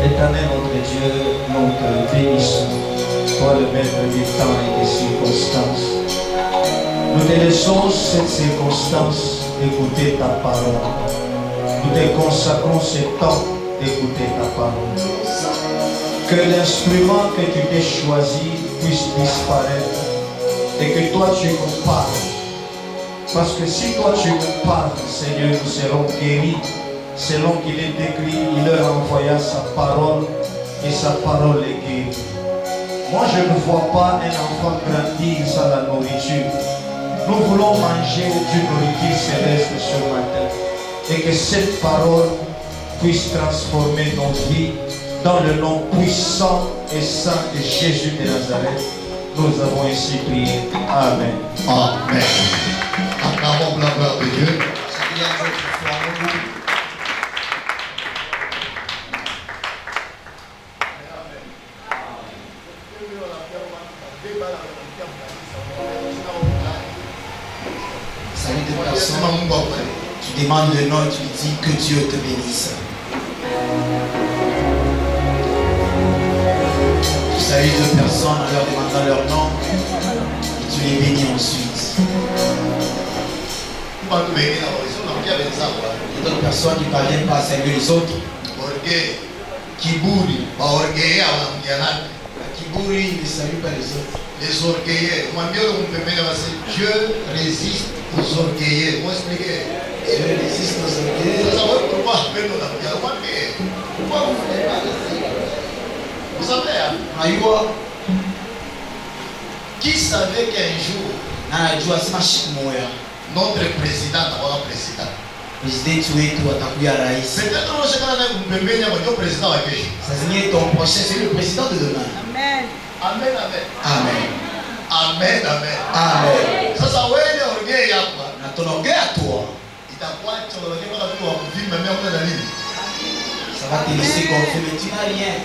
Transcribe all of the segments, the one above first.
Éternel notre Dieu, nous te bénissons, toi le maître du temps et des circonstances. Nous te laissons cette circonstance d'écouter ta parole. Nous te consacrons ce temps d'écouter ta parole. Que l'instrument que tu t'es choisi puisse disparaître et que toi tu nous parles. Parce que si toi tu nous parles, Seigneur, nous serons guéris. Selon qu'il est écrit, il leur envoya sa parole et sa parole est guérie. Moi, je ne vois pas un enfant grandir sans la nourriture. Nous voulons manger du nourriture céleste ce matin et que cette parole puisse transformer nos vies dans le nom puissant et saint de Jésus de Nazareth. Nous avons ainsi prié. Amen. Amen. Acclamons la gloire de Dieu. Salut de personnes, tu demandes le nom et tu lui dis que Dieu te bénisse. Tu salues deux personnes en leur demandant leur nom et tu les bénis ensuite. Il y a d'autres personnes qui ne parviennent pas à saluer les autres. Kiburi ne salue pas les autres. Les orgueilleux. Dieu résiste aux orgueilleux. Moi, expliquer. Dieu résiste aux orgueilleux. Pourquoi vous faites pas vous savez, qui savait qu'un jour notre président n'aura président? Presidente wetu atakuya rais. Peut-être que président wa kesho. Saa zingine ton prochain c'est le président de demain. Amen. Amen, amen. Amen. Amen, amen. Amen. Sasa wewe orgueil hapa. Na tunaongea toi. Itakuacha unajua kama tu wakuvima mimi na nini? Ça va te laisser gonfler mais tu n'as rien.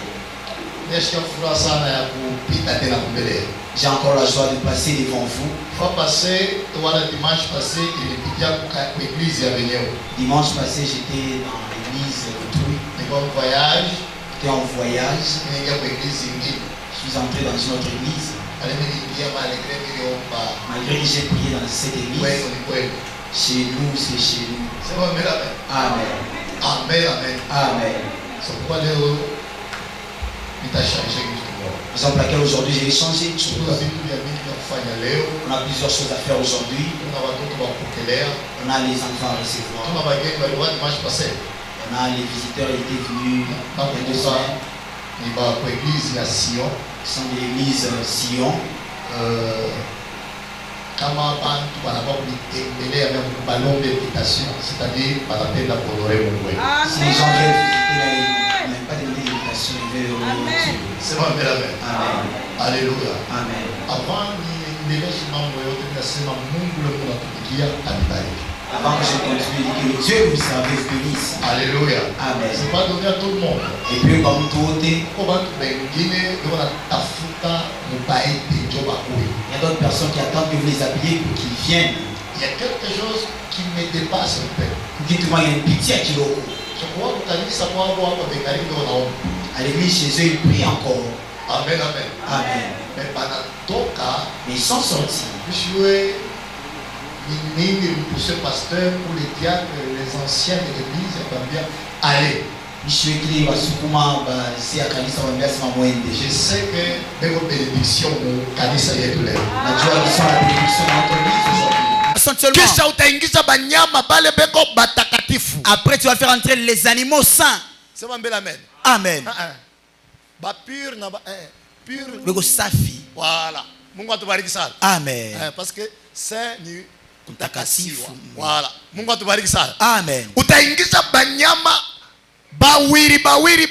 Nasikia furaha sana ya kupita tena mbele. J'ai encore la joie de passer devant vous. Fois passé, toi le dimanche passé, il était à l'église à venir. Dimanche passé, j'étais dans l'église de Trouy. J'étais en voyage. J'étais en voyage. Je suis entré dans une autre église. Malgré que j'ai prié dans cette église, chez nous, c'est chez nous. Amen. Amen. Amen, amen. Amen. C'est pourquoi il t'a changé. Raison pour laquelle aujourd'hui j'ai changé de choses. On a plusieurs choses à faire aujourd'hui. On a les enfants à recevoir. On a les visiteurs qui étaient venus il y a 2 semaines. Ils sont de l'église Sion. C'est-à-dire par la peine d'honorer mon Si les gens viennent visiter, ils n'ont pas de invitation, ils veulent honorer Dieu. C'est bon, amen. Amen. Alléluia. Amen. Avant que je continue, que le Dieu vous serve bénisse. Alléluia. Amen. C'est pas donné à tout le monde. Et puis comme tout, il y a d'autres personnes qui attendent que vous les appeliez pour qu'ils viennent. Il y a quelque chose qui me dépasse un peu. Dites-moi, il y a une pitié à Kiloko. Je crois que tu as dit ça pour avoir à l'église chez eux, ils prient encore. Amen, amen. Amen. Mais pendant ton cas, ils sont sortis. Ce pasteur ou les diacres, les anciens de l'église, bien allez. Je sais que mes bénédictions au Kanisa Yedoulé. La joie qui sont la bénédiction de notre église aujourd'hui. personnes seulement. Kisha utaingiza banyama bale beko batakatifu. Après, tu vas faire entrer les animaux saints. Sema mbele amen. Amen. Ba pur na ba pur. Beko safi. Voilà. Mungu atubariki sana. Amen. Parce que saint ni kutakasiwa. Kutakasifu. Voilà. Mungu atubariki sana. Amen. Utaingiza banyama bawiri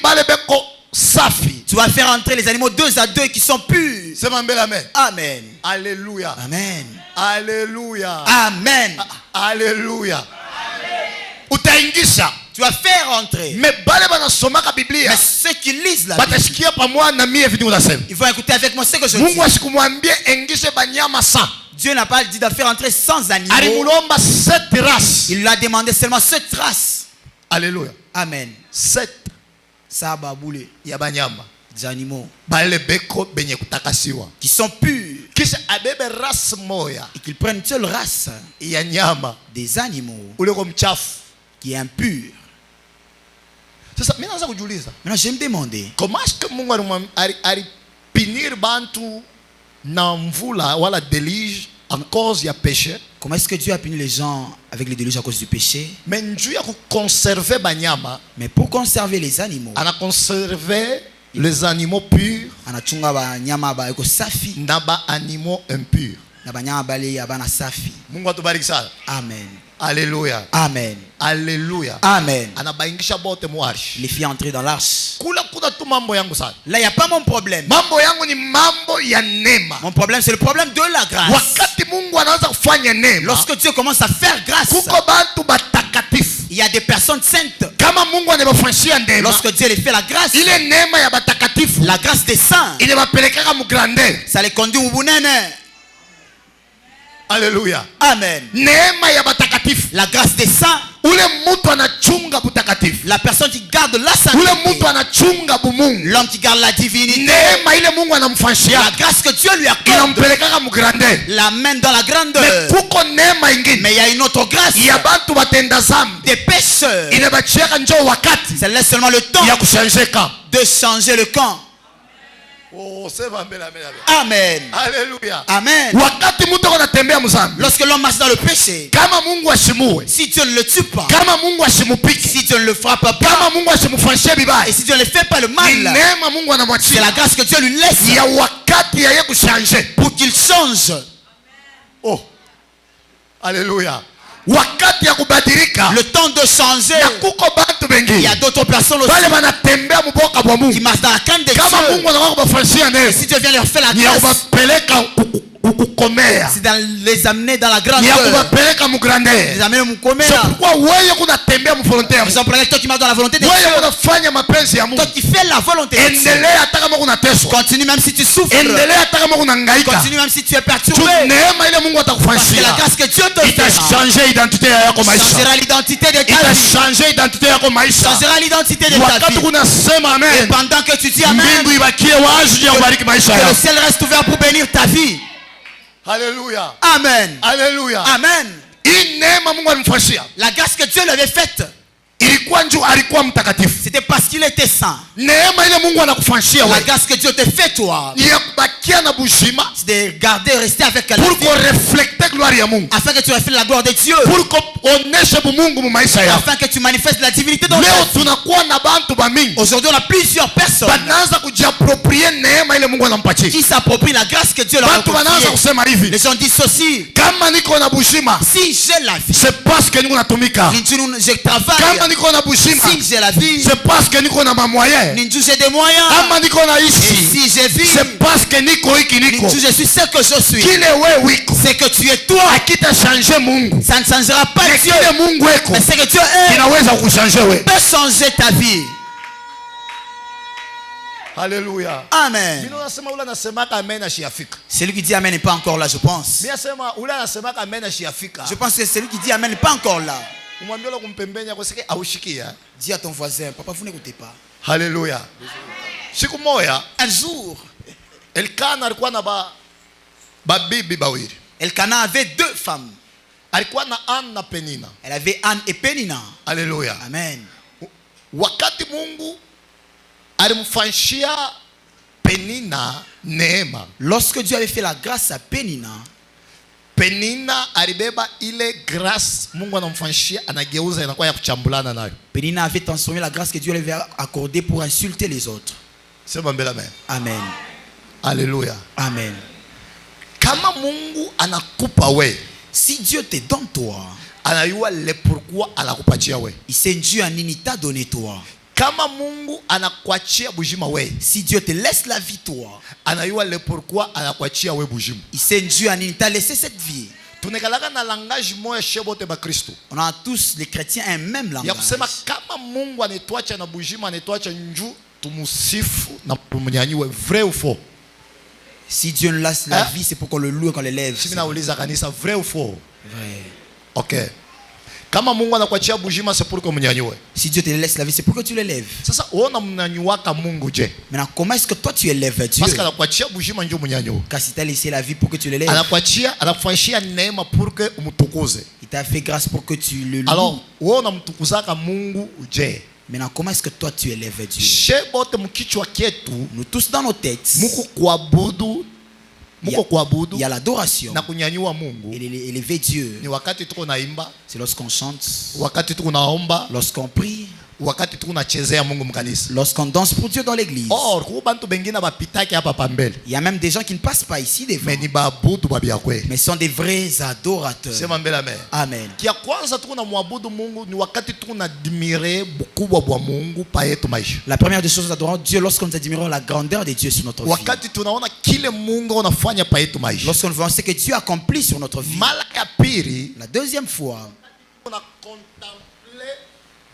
bale beko safi. Tu vas faire entrer les animaux 2 à 2 qui sont purs. Sema mbele amen. Amen. Alléluia. Amen. Alléluia. Amen. Alléluia. Utaingiza. Tu vas faire entrer. Mais bale banasomaka Biblia. Mais ceux qui lisent la Bible, Batashikia pamoja na mie vitu unasema. ils vont écouter avec moi ce que je dis. Mungu asikumwambie ingize banyama sa. Dieu n'a pas dit de faire entrer 100 animaux. Alimulomba 7 races. Il lui a demandé seulement 7 races. Alléluia. Amen. 7 Saba boule. ya banyama. Des animaux Bale beko benye kutakasiwa. qui sont purs. Kisha abebe race moya Et qu'ils prennent une seule race ya nyama des animaux ule ko mchafu. qui est impur. Sasa mimi naanza kujiuliza. Maintenant, je me demandais, Comment est-ce que Mungu alipinir bantu na mvula wala déluge à cause ya péché? comment est-ce que Dieu a puni les gens avec les déluges à cause du péché? Mais njuu ya kuconserver banyama, Mais pour conserver les animaux, ana conserver les animaux purs anachunga banyama ba eko safi na ba animaux impurs. na banyama bale ya bana safi. Mungu atubariki sana. Amen. Alléluia. Amen. Alléluia. Amen. Anabaingisha bote muarshi. Les filles entrées dans l'arche. Kula kuna tu mambo yangu sana. Là, il n'y a pas mon problème. Mambo yangu ni mambo ya neema. Mon problème, c'est le problème de la grâce. Wakati Mungu anaanza kufanya neema, Lorsque Dieu commence à faire grâce, kuko bantu batakatifu. il y a des personnes saintes. Kama Mungu anabafanyia neema, Lorsque Dieu les fait la grâce, ile neema ya batakatifu la grâce des saints, inabapelekaka mu grandeur. ça les conduit au bunene. Alléluia. Amen. Neema ya batakatifu. La grâce des saints, Ule mtu anachunga butakatifu. la personne qui garde la Ule sainteté, mtu anachunga bumungu. l'homme qui garde la divinité, Neema ile Mungu anamfanyia la grâce que Dieu lui accorde, inampelekaka mu grandeur. l'amène dans la Mais grandeur. kuko neema ingine Mais il y a une autre grâce ya bantu batenda zambi des pécheurs. inabachiaka njoo wakati Ça laisse seulement le temps ya kuchanger camp. de changer le camp. Oh, sema mbele mbele mbele. Amen. Alléluia. Amen. Wakati mtu anatembea mzambi, Lorsque l'homme marche dans le péché, kama Mungu ashimue, si Dieu ne le tue pas, kama Mungu ashimupike, si Dieu ne le frappe pas, kama Mungu ashimufanyie et bibaya, si Dieu ne fait pas le ni mal, neema Mungu c'est anamwachia la grâce que Dieu lui laisse ya wakati ya yeye kuchanger. pour qu'il change. Oh, alléluia. Wakati ya kubadilika, Le temps de changer, na kuko bantu il y bengi a d'autres personnes bale aussi banatembea muboka bwa qui Mungu, marchent dans la crainte de kama Dieu. Mungu anakuwa kubafanyia neema, Si Dieu vient leur faire la ni ya grâce, kubapeleka kukomea, c'est de les amener dans la ni ya grandeur, kubapeleka mu grandeur. les amener au So Mukomera. pourquoi wewe kunatembea mu volonté ya Par Mungu, exemple, toi qui marches dans la volonté de wewe Dieu, unafanya mapenzi ya Mungu, toi qui fais la volonté de Dieu, endelea hata kama unateswa, continue même si tu souffres, endelea hata kama unahangaika. continue même si tu es Tu perturbé, neema ile Mungu parce que atakufanyia la grâce que Dieu te fait itachanger identite yako maisha, changera l'identité de ta vie, itachanger identite yako maisha. changera l'identité de ta Wakati vie. kunasema Et amen, pendant que tu dis Amen, mbingu ibakie wazi ya kubariki maisha que le yako. ciel reste ouvert pour bénir ta vie. Haleluya, Amen. haleluya. Amen. Hii neema Mungu alimfanyia La grâce que Dieu lui avait faite, ilikuwa njoo, alikuwa mtakatifu. c'était parce qu'il était saint. Neema ile Mungu anakufanyia La wewe grâce que Dieu te fait, toi, ni ya kubakia na bushima, c'est de garder, rester avec la pour vie, qu'on reflecte gloire ya Mungu, afin que tu reflètes la gloire de Dieu, pour kuonesha bumungu mu maisha yako. afin que tu manifestes la divinité dans ta Leo vie. tunakuwa na bantu bamingi Aujourd'hui, on a plusieurs personnes banaanza kujiaproprie neema ile Mungu anampatia. qui s'approprient la grâce que Dieu leur a Bantu banaanza confiée. kusema Les hivi, gens disent ceci: kama niko na bushima si j'ai la vie, c'est parce que niko natumika, je kama travaille. niko na bushima Si j'ai la vie, c'est parce que niko na mamoyen, j'ai des moyens. kama niko na Et ici si j'ai vu, c'est parce que niko hiki niko je suis ce que je suis. kile wewe wiko C'est que tu es toi. akita changer Mungu, Ça ne changera pas na Dieu. kile Mungu eko Mais c'est que Dieu est, kinaweza kuchanger wewe. peut changer ta vie. Haleluya. Amen. Mimi nasema ule anasemaka amen ashiafika. Celui qui dit Amen n'est pas encore là, je pense. Mimi nasema ule anasemaka amen ashiafika. Je pense que celui qui dit Amen n'est pas encore là. Umwambie ule kumpembenya kwa sababu aushikia. Dis à ton voisin, papa, vous n'écoutez pas. Haleluya. Siku moja Un jour, Elkana alikuwa na babibi bawili. Elkana avait 2 femmes. Alikuwa na Anna na Penina. Elle avait Anne et Pénina. Haleluya. Amen. Wakati Mungu alimfanyia Penina neema, Lorsque Dieu avait fait la grâce à Pénina, Penina alibeba ile grâce Mungu anamfanyishia anageuza inakuwa ya kuchambulana nayo. Penina avait transformé la grâce que Dieu lui avait accordée pour insulter les autres. Sema mbele amen. Amen. Alléluia. Amen. Kama Mungu anakupa we, Si Dieu te donne toi, anayua le pourquoi anakupatia we. il sait Dieu en nini t'a donné toi. Kama Mungu anakuachia bujima we, Si Dieu te laisse la vie toi, anayua le pourquoi anakuachia we bujima. il sait Dieu en nini t'a laissé cette vie. Tunekalaka na langage moya shebote ba Kristo. On a tous les chrétiens un même Ya langage. kusema kama Mungu anatuacha na bujima anatuacha nju tumusifu na kumnyanyue, vrai ou faux? Si Dieu nous laisse la vie, c'est pour qu'on le loue et qu'on l'élève. Sisi nauliza kanisa, vrai ou faux? Vrai. OK. Kama Mungu anakuachia bujima c'est pour que mnyanyue. Si Dieu te laisse la vie, c'est pour que tu l'élèves. Sasa uona mnyanyuaka Mungu je? Maintenant, comment est-ce que toi tu élèves Dieu? Parce que anakuachia bujima ndio mnyanyue. Car si tu as laissé la vie pour que tu l'élèves, Anakufanyishia neema pour que umtukuze. il t'a fait grâce pour que tu le loues. Alors, uona mtukuzaka Mungu je? Maintenant, comment est-ce que toi tu élèves Dieu? Shebote mkichwa kietu Nous tous dans nos têtes, muko kuabudu, il y a l'adoration na kunyanyua Mungu. et élever Dieu. Ni wakati tuko naimba, C'est lorsqu'on chante, wakati tuko naomba, lorsqu'on prie, wakati tuko nachezea Mungu mkanisa. lorsqu'on danse pour Dieu dans l'église. Or, kuko bantu bengine bapitaki hapa pambele. Il y a même des gens qui ne passent pas ici devant, Mais ni babudu babia kwe. mais sont des vrais adorateurs. Sema mbele amen. Amen. Kia kwanza tuko na muabudu Mungu ni wakati tuko na admire bukubwa bwa Mungu pa yetu maisha. La première des choses, nous adorons Dieu lorsque nous admirons la grandeur de Dieu sur notre vie. Wakati tunaona kile Mungu anafanya pa yetu maisha. Lorsqu'on voit ce que Dieu accomplit sur notre vie. Mara ya pili La deuxième fois, tuna contemple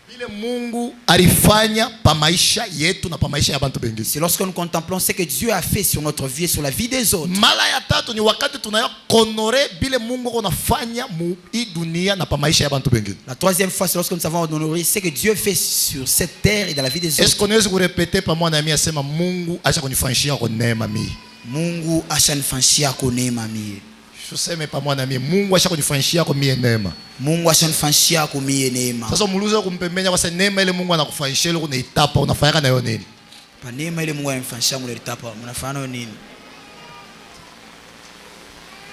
vile Mungu alifanya pa maisha yetu na pa maisha ya bantu bengine. c'est lorsque nous contemplons ce que Dieu a fait sur notre vie et sur la vie des autres. Mara ya tatu ni wakati tunaya honore vile Mungu anafanya mu hii dunia na pa maisha ya bantu bengine. La troisième fois, c'est lorsque nous savons honorer ce que Dieu fait sur cette terre et dans la vie des Est-ce autres. qu'on est répéter pamoja na mimi asema Mungu acha kunifanyishia kwa neema mimi. Mungu ashanifanyishia kwa neema mie. Tuseme pamoja na mimi Mungu acha kunifanyishia kwa mimi neema. Mungu ashanifanyishia kwa mie neema. Sasa muluze kumpembenya kwa neema ile Mungu anakufanyishia ile unaitapa unafanya nayo nini? Pa neema ile Mungu ananifanyishia mnalitapa, mnafanya nini?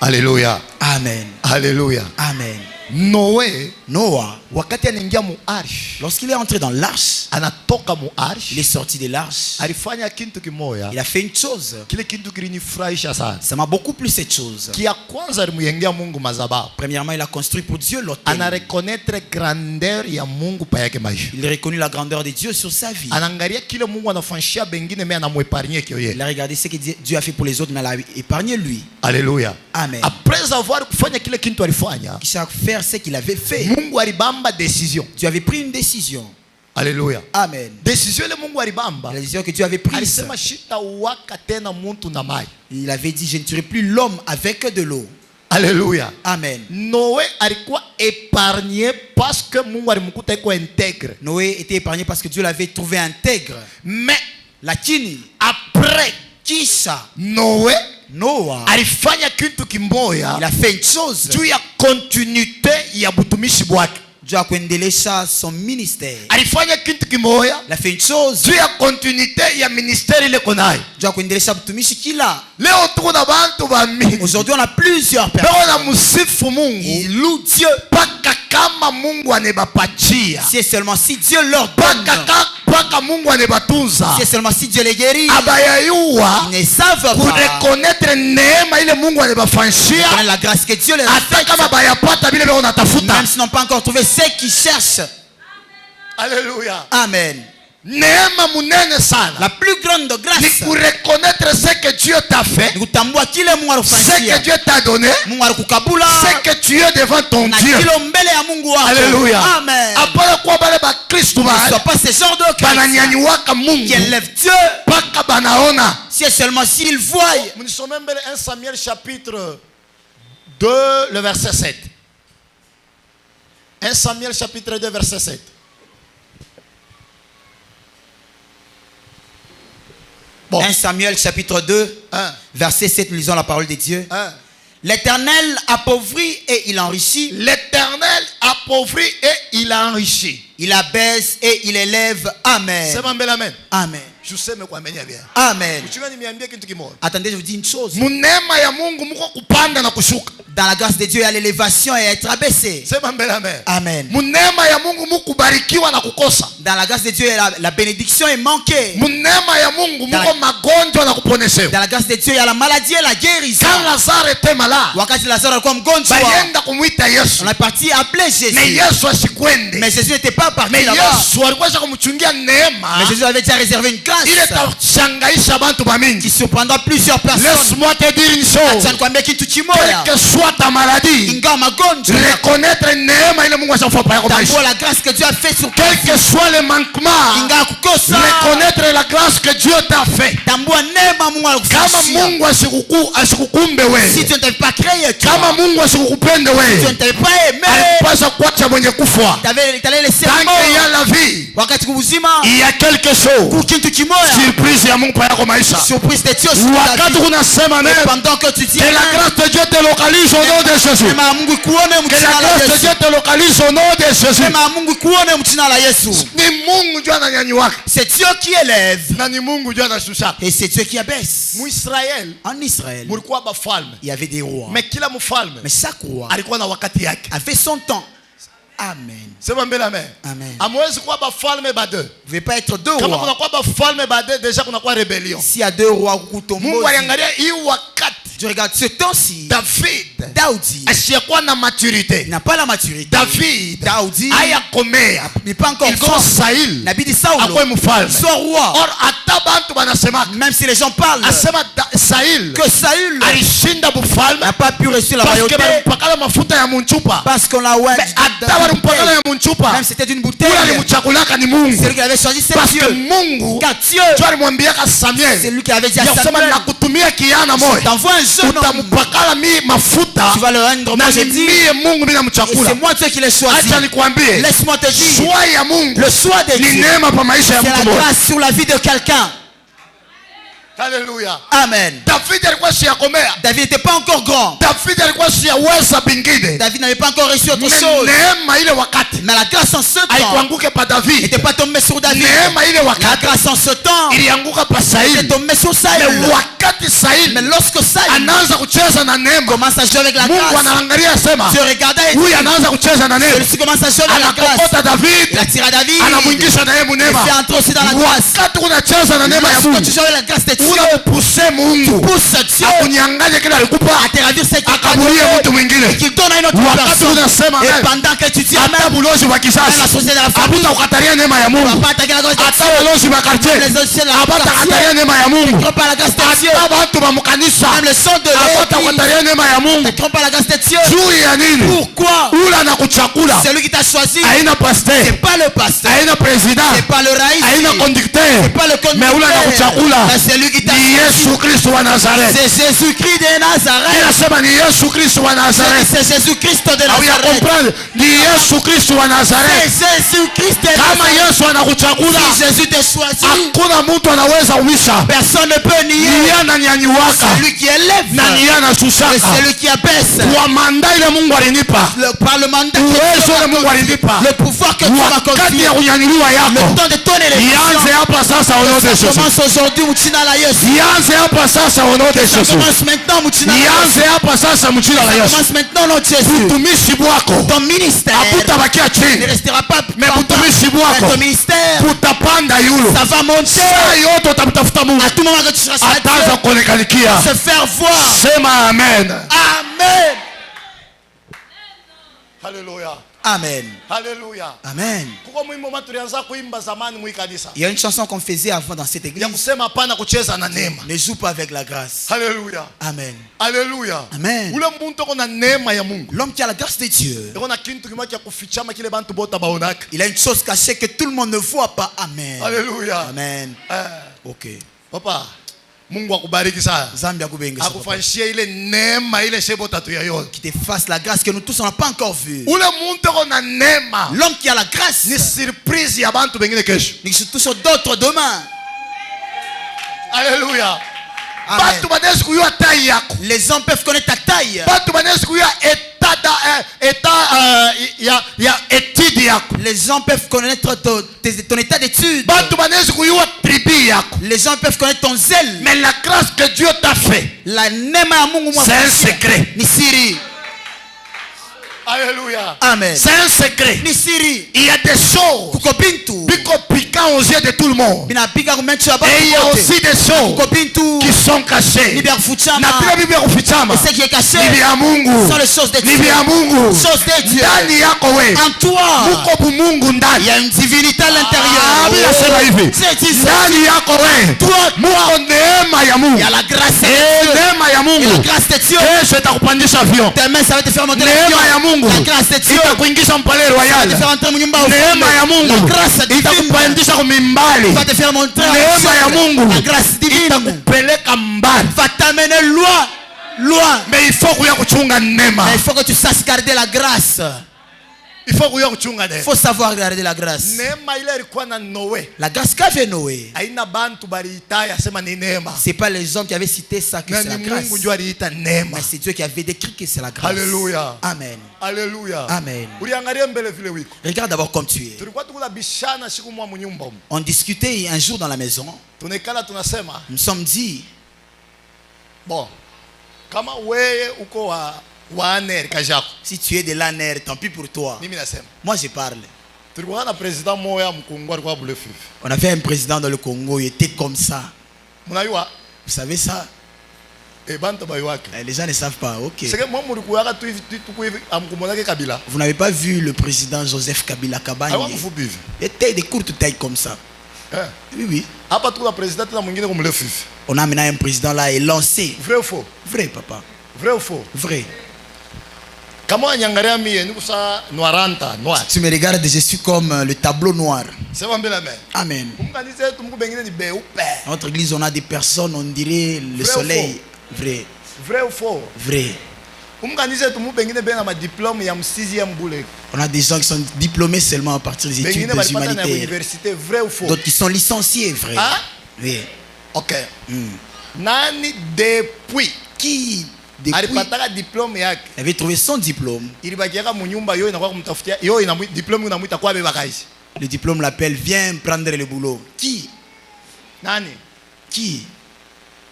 Haleluya. Amen. Haleluya. Amen. Noe Noah, wakati anaingia mu arsh, lorsqu'il est entré dans l'arche, anatoka mu arsh, il est sorti de l'arche, alifanya kitu kimoya. il a fait une chose. Kile kitu kilinifurahisha sana. Ça m'a beaucoup plu cette chose. Kia kwanza alimjengea Mungu madhabahu. Premièrement, il a construit pour Dieu Ana l'autel. reconnaître grandeur ya Mungu pa yake maisha. Il a reconnu la grandeur de Dieu sur sa vie. Anaangalia kile Mungu anafanyishia bengine mais anamwepargne kio Il yeye. a regardé ce que Dieu a fait pour les autres, mais il a épargné lui. Haleluya. Amen. Après avoir kufanya kile kitu alifanya, Il sait faire ce qu'il avait fait. Mungu alibamba décision. Dieu avait pris une décision. Haleluya. Amen. Décision ile Mungu alibamba. La décision que Dieu avait prise. Alisema shita waka tena muntu na mai. Il avait dit, je ne tuerai plus l'homme avec de l'eau. Haleluya. Amen. Noé alikuwa épargné parce que Mungu alimkuta iko intègre. Noé était épargné parce que Dieu l'avait trouvé intègre. Mais Lakini, après kisha, Noé Noah, alifanya kitu kimoya il a fait une chose. juu ya continuité ya butumishi bwake. Dieu a kuendelesha son ministère. Alifanya kitu kimoya Il a fait une chose. juu ya continuité ya ministère ile konayo. Dieu a kuendelesha mtumishi kila. Leo tuko na bantu ba mingi Aujourd'hui, on a plusieurs personnes. bako na musifu Mungu Ils louent Dieu. paka kama Mungu anebapatia, C'est seulement si Dieu leur donne. paka Mungu anebatunza, C'est seulement si Dieu les guérit. abayayua Ils ne savent pas. kurekonetre neema ile Mungu anebafanyishia, Connaître la grâce que Dieu les a hata faite. kama bayapata vile vile unatafuta. Même s'ils n'ont pas encore trouvé ce qu'ils cherchent. Haleluya. Amen. Neema munene sana La plus grande ni grâce. kurekonetre ce que Dieu t'a fait, Ni kutambua kile Mungu ce que alikufanyia. Dieu t'a donné, Mungu alikukabula. ce que tu es devant ton Na Dieu. kilo mbele ya Mungu wako. Haleluya. Amen. Apana kuwa bale ba Kristo Ne sois ba pas ce genre de chrétien bananyanyuwaka Mungu qui élève Dieu. paka banaona. C'est seulement s'il voit. Mnisome mbele 1 Samuel chapitre 2 le verset 7. 1 Samuel chapitre 2 verset 7. Bon. 1 Samuel chapitre 2, 1. verset 7, nous lisons la parole de Dieu. 1. L'Éternel appauvrit et il enrichit. L'Éternel appauvrit et il enrichit. Il abaisse et il élève. Amen. C'est mon bel amen. Amen. Juseme kwa menya bien. Amen. Uchingani niambie kitu kimoja. Attendez, je vous dis une chose. Munema ya Mungu muko kupanda na kushuka. Dans la grâce de Dieu, il y a l'élévation et être abaissé. Sema mbele amen. Amen. Munema ya Mungu muko kubarikiwa na kukosa. Dans la grâce de Dieu, il y a la bénédiction est manquée. Munema ya Mungu muko magonjwa na kuponeshewa. Dans la grâce de Dieu, il y a la maladie et la guérison. Quand Lazare était malade, Wakati Lazare alikuwa mgonjwa, bayenda kumuita Yesu. on est parti appeler Jésus. Mais Yesu asikwende. Mais Jésus n'était pas parti Mais là-bas. Yesu alikuwa kumchungia neema. Mais Jésus avait déjà réservé une grâce Ile tashangaisha bantu qui bamingi. surprendra plusieurs personnes. Laisse-moi te dire une chose. Acha nikwambie kitu kimoja. Quelle que soit ta maladie, Ingawa magonjwa, reconnaître neema ile Mungu ashafanya yako tambua maisha. la grâce que Dieu a fait sur Quel que soit le manquement, ingawa kukosa, reconnaître la grâce que Dieu t'a fait. tambua neema Mungu Kama alikufanyia. Mungu asikukumbe Si wewe, tu ne t'avais pas créé, kama Mungu asikukupende tu ne wewe, t'avais pas aimé, alipaswa kuacha mwenye kufa. t'allais laisser Tant qu'il y mort. a la vie, Wakati kubuzima, il y a quelque chose. kitu kimoja, Surprise ya Mungu pa yako maisha. surprise de Dieu sur ta Wakati vie. unasema Et neno, pendant que tu dis que la grâce de Dieu te localise au nom de Jésus. neema ya Mungu ikuone Que mjina la la grâce de Yesu. Dieu te localise au nom de Jésus. Neema ya Mungu ikuone mjina la Yesu. Ni Mungu ndio ananyanyuaka C'est Dieu qui élève na ni Mungu ndio anashusha. et c'est Dieu qui abaisse. Muisraeli En Israël, mulikuwa bafalme, il y avait des rois. mais kila mfalme Mais chaque roi alikuwa na wakati yake. avait son temps. Amen. Sema mbele amen. Amen. Amwezi kuwa bafalme bade. Vous ne pouvez pas être deux Kama rois. kunakuwa bafalme bade, deja kunakuwa rebellion. S'il y a deux rois, Mungu Kutombozi, aliangalia hii wakati je regarde ce temps-ci. David Daoudi asiyekuwa na maturité. n'a pas la maturité. David Daoudi hayakomea. n'est pas encore Il faut grand. Saül Nabidi Saulo akwe mfalme. soit roi. Or hata bantu banasema Même si les gens parlent asema Saül que Saül alishinda bufalme n'a pas pu réussir la parce que royauté balimpakala mafuta ya munchupa. parce qu'on l'a ouais. Hata balimpakala ya munchupa. Même si c'était une bouteille. Ule alimchakulaka ni Mungu. C'est lui qui avait choisi, c'est Parce que Dieu. Mungu Car Dieu, ndio alimwambiaka c'est Samuel. lui qui avait dit à Yasema Samuel, nakutumia kiana moja. t'envoies un jeune homme, Utampakala mi mafuta. tu vas le rendre Na moi, j'ai ni dit, mie Mungu bila et mchakula. c'est moi Dieu qui l'ai choisi. Acha nikwambie. Laisse-moi te dire, Choix ya Mungu le choix de ni Dieu, neema pa maisha ya c'est mtu la mmoja. grâce sur la vie de quelqu'un. Haleluya. Amen. David alikuwa siyakomea. David n'était pas encore grand. David alikuwa siyaweza bingine. David n'avait pas encore reçu autre Mais chose. neema ile wakati Mais la grâce en ce temps haikuanguke pa David. n'était pas tombée sur David. Neema ile La wakati grâce en ce temps ilianguka pa était Saül. tombée sur Saül. Mais wakati Saül Mais lorsque Saül anaanza kucheza na neema, commence à jouer avec la Mungu grâce, anaangalia sema, Dieu regardait et dit, huyu anaanza kucheza na neema, celui-ci commence à jouer avec la grâce. anakokota David, Il attire à David. anamwingisha na yeye Il munema. fait entrer aussi dans la grâce. Wakati unacheza na neema ya Lorsque Mungu, tu joues avec la grâce de Dieu, unapuse Mungu pousse Dieu akunyang'anye kile alikupa, à te ravir ce qu'il t'a akabulie mtu donné mwingine. et qu'il donne à une autre Wakati personne. unasema Et amen, pendant que tu dis hata Amen, bulozi wa même la kisasa société de la famille, hapata ukataria neema ya tu ne Mungu, vas pas attaquer la grâce de hata Dieu. balozi wa quartier Les anciens de la hapata quartier, kataria neema ya Mungu, ne trompe pas la grâce de Dieu. hata bantu ba mukanisa Même le son de hapata l'église, ukataria neema ya ne Mungu. trompe pas la grâce de Dieu. Juu ya nini? Pourquoi? Ula na kuchakula C'est lui qui t'a choisi. haina pasteur, C'est pas le pasteur. haina president, C'est pas le raïs. haina conducteur, C'est pas le mais ula na conducteur. kuchakula Mais c'est lui qui t'a ni choisi. Yesu Kristo wa Nazareth. C'est Jésus-Christ de Nazareth. Inasema ni Yesu Kristo wa Nazareth. C'est Jésus-Christ de Au ya Nazareth. comprendre ni Yesu Kristo wa C'est Nazareth. Jésus-Christ de Kama Nazareth. Yesu anakuchakula, Si Jésus t'a choisi, hakuna mtu anaweza umisha. personne ne peut Ni nier. yeye ananyanyuaka C'est lui qui élève. na ni yeye Et anashushaka. c'est lui qui abaisse. Kwa manda ile Mungu alinipa, Le parlement de uwezo ile Mungu alinipa, le pouvoir que tu m'as wakati confié. ya kunyanyuliwa Le yako temps de ton élection. ianze hapa sasa au nom de Ça Jésus. commence aujourd'hui, Moutina la Yesu. Ianze hapa sasa au nom de Ça Jésus. commence maintenant, Moutina la Yesu. Ianze hapa sasa mchina la Ça Yesu. commence maintenant, au nom de Jésus. Utumishi bwako Ton ministère hakutabakia ne chini, restera pas mais longtemps. utumishi Mais bwako ton ministère, utapanda yulu. ça va monter. Saa yote utamtafuta Mungu, À tout moment que tu seras sur la ataanza terre, kuonekanikia. se faire voir. Sema amen. Amen. Haleluya. Amen. Haleluya. Amen. Kuko mwimbo tulianza kuimba zamani mwi kanisa. Il y a une chanson qu'on faisait avant dans cette Ya église. kusema hapana kucheza na neema. Ne joue pas avec la grâce. Haleluya. Amen. Haleluya. Amen. Ule muntu uko na neema ya Mungu. L'homme qui a la grâce de Dieu, Iko na kintu kimoja cha kufichama kile bantu bota baonaka. il a une chose cachée que tout le monde ne voit pas. Amen. Haleluya. Amen. Eh, Ok. papa, Mungu akubariki sana. Zambi akubenga sa papa. Akufanyishie ile neema ile shebo tatu ya yote. Qui te fasse la grâce que nous tous on n'a pas encore vue. Ule muntu uko na neema. L'homme qui a la grâce, Ni surprise ya bantu bengine kesho. nous sommes tous d'autres demain. Haleluya. Amen. Bantu banaweza kujua tai yako. Les hommes peuvent connaître ta taille. Bantu banaweza kujua ya étude yako. Les gens peuvent connaître ton état d'étude. Bantu banaweza kuyua tribu yako. Les gens peuvent connaître ton zèle. Mais la grâce que Dieu t'a fait, La nema ya Mungu c'est un secret. ni siri. Alléluia. Amen. C'est un secret. Ni siri. Il y a des choses Kuko bintu. qui sont piquantes aux yeux de tout le monde. Binapika kumecho ya Et il y a aussi des choses Kuko bintu. qui sont cachées. Ni vya kufichama. Na pia bibi ya kufichama. Et ce qui est caché, Ni vya Mungu. sont les choses de Ni Dieu. vya Mungu. Choses de Dieu. Ndani yako wewe. En toi, Muko bumungu il ndani. y a une divinité à Ah, l'intérieur. Biblia inasema hivi. C'est dit ça. Ndani yako wewe. Muko neema ya Mungu. Il y a la grâce de Eh, Dieu. neema ya Et la Mungu. grâce de Dieu. Kesho itakupandisha avion. Demain, ça va te faire monter Neema ya l'avion. Mungu La grâce de Dieu. itakuingisha mpale Ça va royal. te faire entrer mon nyumba au Neema ya fond. Mungu La grâce divine. itakupandisha kumimbali. Va te faire monter à Neema ya Mungu la grâce divine. itakupeleka mbali. Va t'amener loin. Loin. Mais il faut kuya kuchunga neema. Mais il faut que tu saches garder la grâce. Il faut kuya kuchunga Il neema. faut savoir garder la grâce. Neema ile ilikuwa na Noe. La grâce qu'avait Noé, Haina bantu baliitaya sema ni neema. c'est pas les hommes qui avaient cité ça que Na c'est la ni grâce. Mungu ndio aliita neema. Mais c'est Dieu qui avait décrit que c'est la grâce. Alléluia. Amen. Alléluia. Amen. Uliangalia mbele vile wiko. Regarde d'abord comme tu es. Tulikuwa tukula bishana siku mwa mnyumba. On discutait un jour dans la maison. Tunekala tunasema, Nous sommes dit, bon, kama wewe uko wa Amerika jako. si tu es de l'ANR, tant pis pour toi. Mimi nasema. Moi, je parle. Tulikuwa na president moya mkongo alikuwa bule fifi. On avait un président dans le Congo, il était comme ça. Mnayua Vous savez ça? bantu bayuake. Les gens ne savent pas. Ok. C'est que moi mulikuwa tu hivi amkumonake Kabila. Vous n'avez pas vu le président Joseph Kabila Kabani? Aiwa mfupi hivi. Il était de courte taille comme ça. Eh. Oui, oui. Hapa tu la president tena mwingine kumle fifi. On a maintenant un président là et lancé. Vrai ou faux? Vrai, papa. Vrai ou faux? Vrai. Kama anyangalia mie ni kusa noiranta, noir. Tu me regardes, je suis comme le tableau noir. Sema mbele amen. Amen. Kumkanisa yetu Mungu bengine ni beupe. Dans notre église, on a des personnes, on dirait le Vrai ou soleil. Vrai. Vrai ou faux? Vrai. Kumkanisa yetu Mungu bengine bena ma diplôme ya msizi ya mbule. On a des gens qui sont diplômés seulement à partir des études Bengine balipata na humanitaires. université, vrai ou faux? D'autres qui sont licenciés, vrai. Hein? Oui. OK. Hmm. Nani depuis Qui, depuis, alipataka diplôme yake avait trouvé son diplôme. ilibakiaka munyumba yo inakuwa kumtafutia yo ina diplôme unamuita kwa beba kaisi. Le diplôme l'appelle, viens prendre le boulot. Qui? Nani? Qui?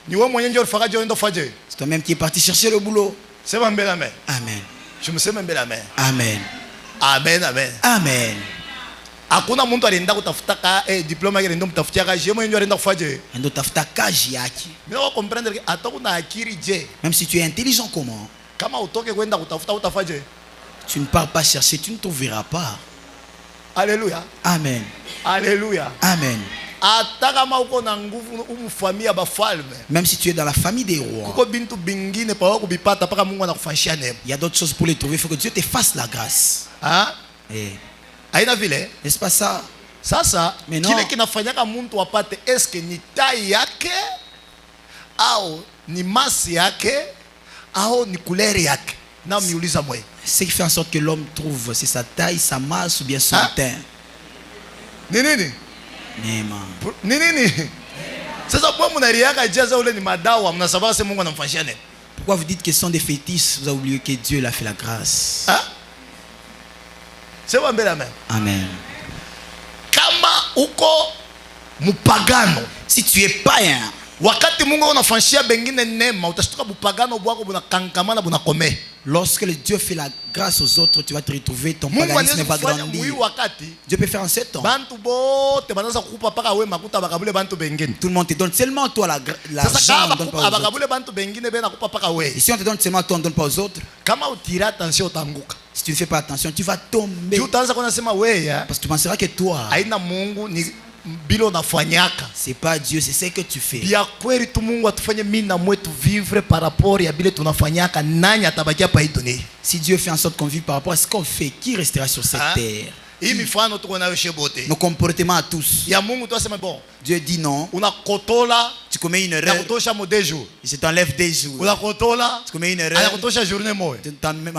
Ni wewe mwenyewe ndio ulifaka jo ndo faje. C'est toi-même qui est parti chercher le boulot. Sema mbele amen. Amen. Je me sema mbele amen. Amen. Amen amen. Amen. Hakuna mtu alienda kutafuta ka diplôme yake ndio mtafutia ka je mwenyewe ndio alienda kufaje. Ndo tafuta kazi yake. Mimi na comprendre hata kuna akili je. Même si tu es intelligent comment, Kama utoke kwenda kutafuta utafaje. tu ne pars pas chercher, tu ne trouveras pas. Alléluia. Amen. Alléluia. Amen. Hata kama uko na nguvu umfamia bafalme. Même si tu es dans la famille des rois, Kuko bintu bingine pa kubipata paka Mungu anakufanyia neema. il y a d'autres choses pour les trouver. Il faut que Dieu te fasse la grâce. Ah? Eh, Haina vile. n'est-ce pas ça? Sasa Mais non. kile kinafanyaka mtu apate eske ni tai yake au ni masi yake au ni couleur yake. Na miuliza mwe. Ce qui fait en sorte que l'homme trouve, c'est sa taille, sa masse ou bien son Hein? teint. Ni nini? Nema. Ni nini? Sasa bwa mnariaka jaza ule ni madawa mnasabaka se Mungu anamfanyia nini? Pourquoi vous dites que ce sont des fétiches? Vous avez oublié que Dieu l'a fait la grâce. Ah? Sema mbele amen. Amen. Kama uko mupagano, Si tu es païen, wakati Mungu anafanyia bengine neema, utashtuka bupagano bwako bunakankamana bunakome. lorsque le Dieu fait la grâce aux autres, tu vas te retrouver, ton Mungu paganisme anaweza va kufanya mwi grandir. wakati Dieu peut faire en 7 ans. bantu bote banaanza kukupa paka we makuta bakabule bantu bengine. Tout le monde te donne seulement toi l'argent, Sasa on ne donne pas kama aux autres. abakabule bantu bengine bena kupa paka we. Et si on te donne seulement toi, on ne donne pas aux autres, Kama utira attention utanguka. si tu ne fais pas attention, tu vas tomber. Juu utaanza kuna sema we ya Parce que tu penseras que toi, haina Mungu ni bilo nafanyaka. c'est pas Dieu, c'est ce que tu fais. Bia kweli tu Mungu atufanye mimi na mwetu vivre par rapport ya bile tunafanyaka, nani atabakia pa hii dunia? Si Dieu fait en sorte qu'on vive par rapport à ce qu'on fait, qui restera sur cette Hein? terre? Hii mifano tuko nayo shebote. Nos comportements à tous. Ya Mungu tu asema bon, Dieu dit non, unakotola tu commets une na erreur, kutosha mo 2 jours. je t'enlève des jours. Unakotola Tu commets une ana erreur, kutosha journée moja. on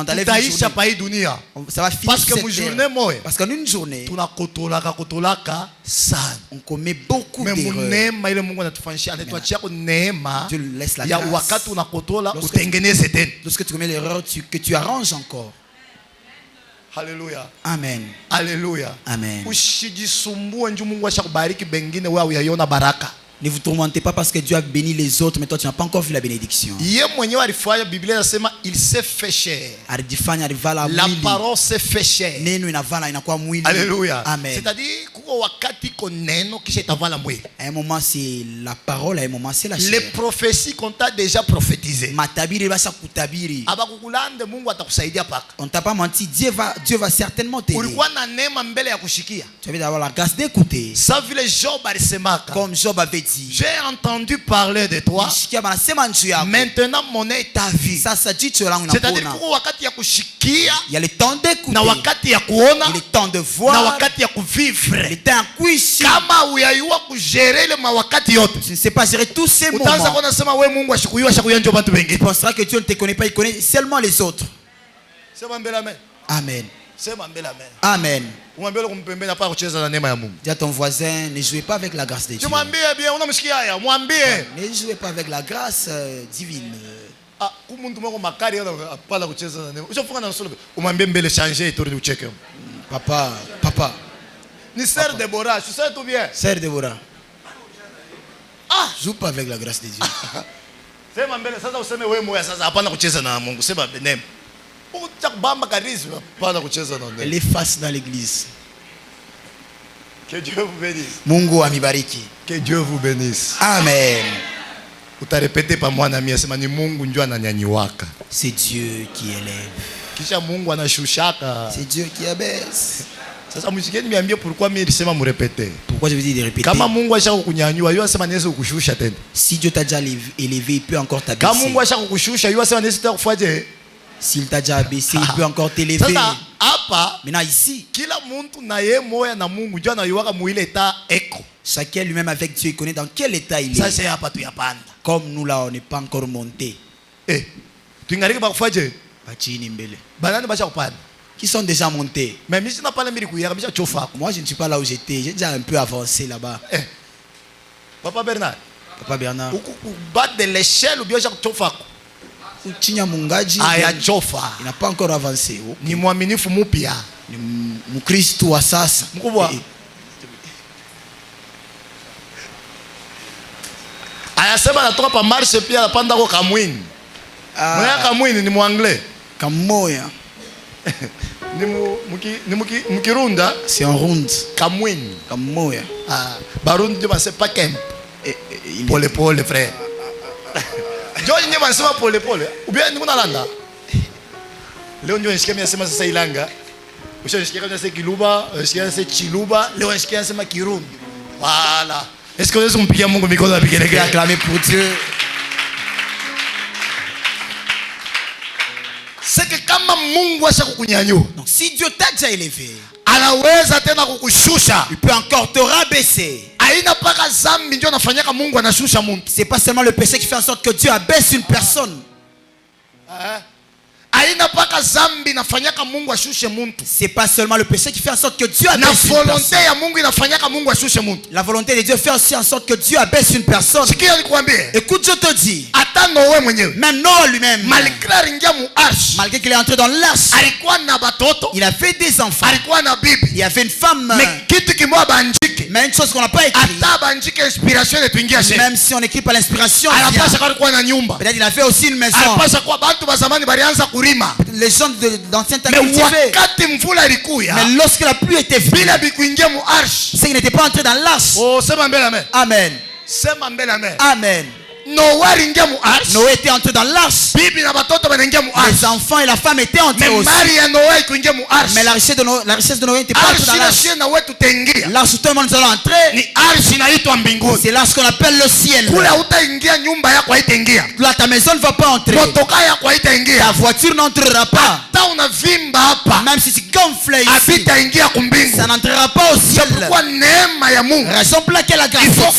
t'enlève une Tutaisha journée. pa hii dunia. Ça va finir Parce sur que cette mu terre. journée moja Parce qu'en une journée, tunakotolaka sana. on commet beaucoup Mais d'erreurs. neema ile Mungu anatufanyia, anatuachia kwa neema Dieu laisse la ya grâce. wakati unakotola Lorsque- utengeneze tena. Lorsque tu commets l'erreur, que tu arranges encore. Haleluya. Amen. Haleluya. Amen. Usijisumbue njoo Mungu ashakubariki bengine wewe uyaiona baraka. Ne vous tourmentez pas parce que Dieu a béni les autres, mais toi tu n'as pas encore vu la bénédiction. Yeye mwenyewe alifanya, Biblia inasema il s'est fait chair. Alifanya alivala La mwili. parole s'est fait chair. Neno inavala inakuwa mwili. Alléluia. Amen. C'est-à-dire kuko wakati ko neno kisha itavala mwili. À un moment c'est la parole, à un moment c'est la chair. Les prophéties qu'on t'a déjà prophétisées. Matabiri basa kutabiri. Abakukulande Mungu atakusaidia paka. On t'a pas menti, Dieu va certainement t'aider. Ulikuwa na neema mbele ya kushikia. Tu avais d'avoir la grâce d'écouter. Ça vile Job alisemaka. Comme Job avait dit. J'ai entendu parler de toi. Maintenant mon nez est à vie. C'est-à-dire kuko wakati ya kushikia. Il y a le temps d'écouter. Na wakati ya kuona. Il y a le temps de voir. Na wakati ya kuvivre. Le temps à kuishi. Kama uyaiwa kugérer le mawakati yote. Tu ne sais pas gérer tous ces moments. Utaanza kuona sema wewe Mungu ashikuyua ndio watu wengine. Tu penseras que Dieu ne te connaît pas, il connaît seulement les autres. Sema mbele amen. Amen. Sema mbele amen. Amen. Umwambie kumpembeni hapa kucheza na neema ya Mungu. Dis à ton voisin, ne jouez pas avec la grâce de Dieu. Mwambie bien, unamsikia haya, mwambie. Ne jouez pas avec la grâce divine. Ah, kumuntu mwako makari hapana kucheza na neema. Ushafunga na solo. Umwambie mbele changer itori ucheke. Papa. Ni sœur Deborah, tu sais tout bien. Sœur Deborah. Ah, joue pas avec la grâce de Dieu. Sema mbele sasa useme wewe moya sasa hapana kucheza na Mungu. Sema neema. Les faces dans l'église. Que Dieu vous bénisse. Mungu amibariki. Que Dieu vous bénisse. Amen. Utarepete pa mwana mimi asema ni Mungu ndio ananyanyuaka. C'est Dieu qui élève. Kisha Mungu anashushaka. C'est Dieu qui abaisse. Sasa msikeni niambie pourquoi mimi nilisema mrepete. Pourquoi je vous dis de répéter? Kama Mungu ashaka kukunyanyua, yeye asema niweze kukushusha tena. Si Dieu t'a déjà élevé, il peut encore t'abaisser. Kama Mungu ashaka kukushusha, yeye asema niweze kukufuaje. S'il t'a déjà abaissé, il peut encore t'élever. Maintenant ici, chacun lui-même avec Dieu, il connaît dans quel état il est. Comme nous là, on n'est pas encore monté. Qui sont déjà montés. Moi, je ne suis pas là où j'étais. J'ai déjà un peu avancé là-bas. Papa Bernard. De l'échelle ou bien il n'a pas encore avancé. Ni mwaminifu mpya. Ni Mkristo wa sasa. Mkubwa. Ayasema natoka pa marche pia anapanda kwa Kamwini. Mwana Kamwini ni Mwanglais. Kamoya. Ni Mkirunda. C'est en ronde. Kamwini. Kamoya. Ah, Barundi c'est pas Kemp. Pole frère. Joy nyema nasema pole. Ubia ni kunalanda. Leo ndio nishikia mimi nasema sasa Ilanga. Ushanishikia kama nasema Kiluba, nishikia nasema Chiluba, leo nishikia nasema Kirundi. Voilà. Est-ce que vous kumpigia Mungu mikono apigele? Acclamer pour Dieu. C'est que kama Mungu ashakukunyanyua. Donc si Dieu t'a déjà élevé, anaweza tena kukushusha. Il peut encore te rabaisser. Aina paka zambi ndio nafanyaka Mungu anashusha mtu. C'est pas seulement le péché qui fait en sorte que Dieu abaisse une personne. Aina paka zambi nafanyaka Mungu ashushe mtu. C'est pas seulement le péché qui fait en sorte que Dieu abaisse une personne. Na volonté ya Mungu inafanyaka Mungu ashushe mtu. La volonté de Dieu fait aussi en sorte que Dieu abaisse une personne. Sikia nikwambie. Écoute, je te dis. Hata Noé mwenyewe. Même Noé lui-même. Malgré qu'il est entré dans l'arche. Alikuwa na batoto. Il avait des enfants. Alikuwa na bibi. Il y avait une femme. Mais kitu kimoja banjike. Mais une chose qu'on n'a pas écrit. Hata banjike inspiration etuingia chez. Même si on écrit pas l'inspiration. Anapasha alikuwa na nyumba. Peut-être il avait aussi une maison. Anapasha kwa bantu ba zamani balianza kurima. Les gens d'ancien temps cultivaient. Mais lorsque la pluie était venue, c'est qu'il n'était pas entré dans l'arche. Oh, sema mbele amen. Amen. Sema mbele amen. Amen. Noé était entré dans l'arche. Les enfants et la femme étaient entrés aussi. Mais la richesse de Noé n'était pas entrée dans l'arche. L'arche où tout le monde est entré, c'est l'arche qu'on appelle le ciel. Là, ta maison ne va pas entrer. Ta voiture n'entrera pas. Même si c'est gonflé ici, ça n'entrera pas au ciel. Raison pour laquelle la grâce, il faut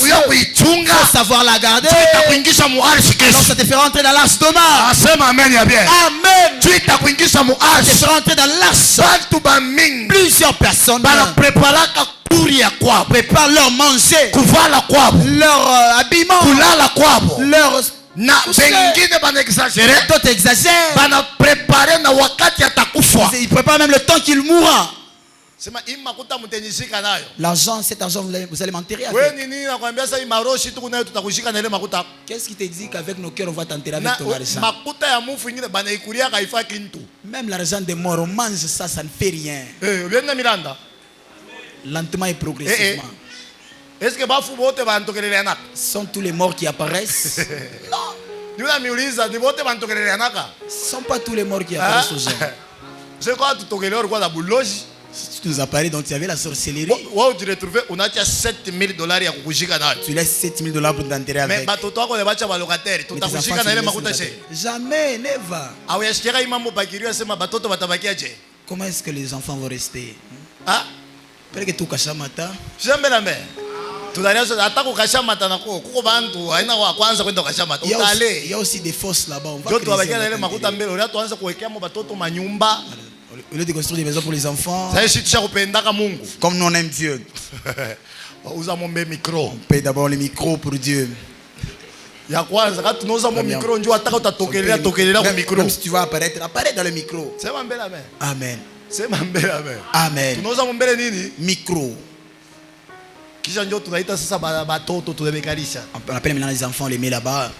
savoir la garder. Alors ça te fera entrer dans l'arche demain. Amen. Amen. Tu te fera entrer dans l'arche. Plusieurs personnes préparent leur manger, leur habillement, leur na bengine bana exagérer, d'autres exagèrent. bana préparer na wakati atakufa. Ils préparent même le temps qu'il mourra. Sema makuta mtenishika nayo. L'argent, cet argent, vous allez m'enterrer Wewe avec. nini nakwambia sasa maroshi tu kunayo tutakushika na ile makuta. Qu'est-ce qui te dit qu'avec nos cœurs, on va t'enterrer avec ton argent? Makuta ya mufu ingine bana ikulia kaifa kintu. Même l'argent des morts, on mange ça, ça ne fait rien. Ubienda Miranda. Lentement et progressivement. Est-ce que bafu bote bantokelele anaka? Sont tous les morts qui apparaissent? Non. Niuna miuliza ni bote bantokelele anaka? Ce ne sont pas tous les morts qui apparaissent aux gens. C'est quoi tutokele or kwa da buloji? Si tu nous as parlé, donc tu avais la sorcellerie. Wow, tu retrouves on a $7,000 ya kukushika nayo. Tu laisses $7,000 pour t'enterrer avec. Mais batoto wako lebacha ba locataire, tutakushika na ile makuta she. Jamais, never. Au yashikira imambo bakirio sema batoto batabakia je? Comment est-ce que les enfants vont rester? Ah? Peut-être que tout kashamata. Jambe la mer. Tunaliaza hata kukashamata nako kuko bantu haina wa kwanza kwenda kukashamata. Utale. Il y a aussi des fosses là-bas. On va Joto wabakia na ile makuta mbele, ule tuanze kuwekea mo batoto manyumba. Au lieu de construire des maisons pour les enfants. Sasa sisi tushakupendaka Mungu. Comme nous on aime Dieu. Uza mombe micro. On paye d'abord les micros pour Dieu. Ya kwanza kati tunauza mo micro njoo ataka utatokelea kwa micro. Même si tu vas apparaître, apparaît dans le micro. Sema mbele amen. Amen. Sema mbele amen. Amen. Tunauza mo mbele nini? Micro. Kisha njoo tunaita sasa batoto tulebekalisha. On appelle maintenant les enfants, on les met là-bas.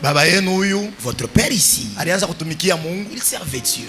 Baba yenu huyu Votre père ici, alianza kutumikia Mungu. il servait Dieu.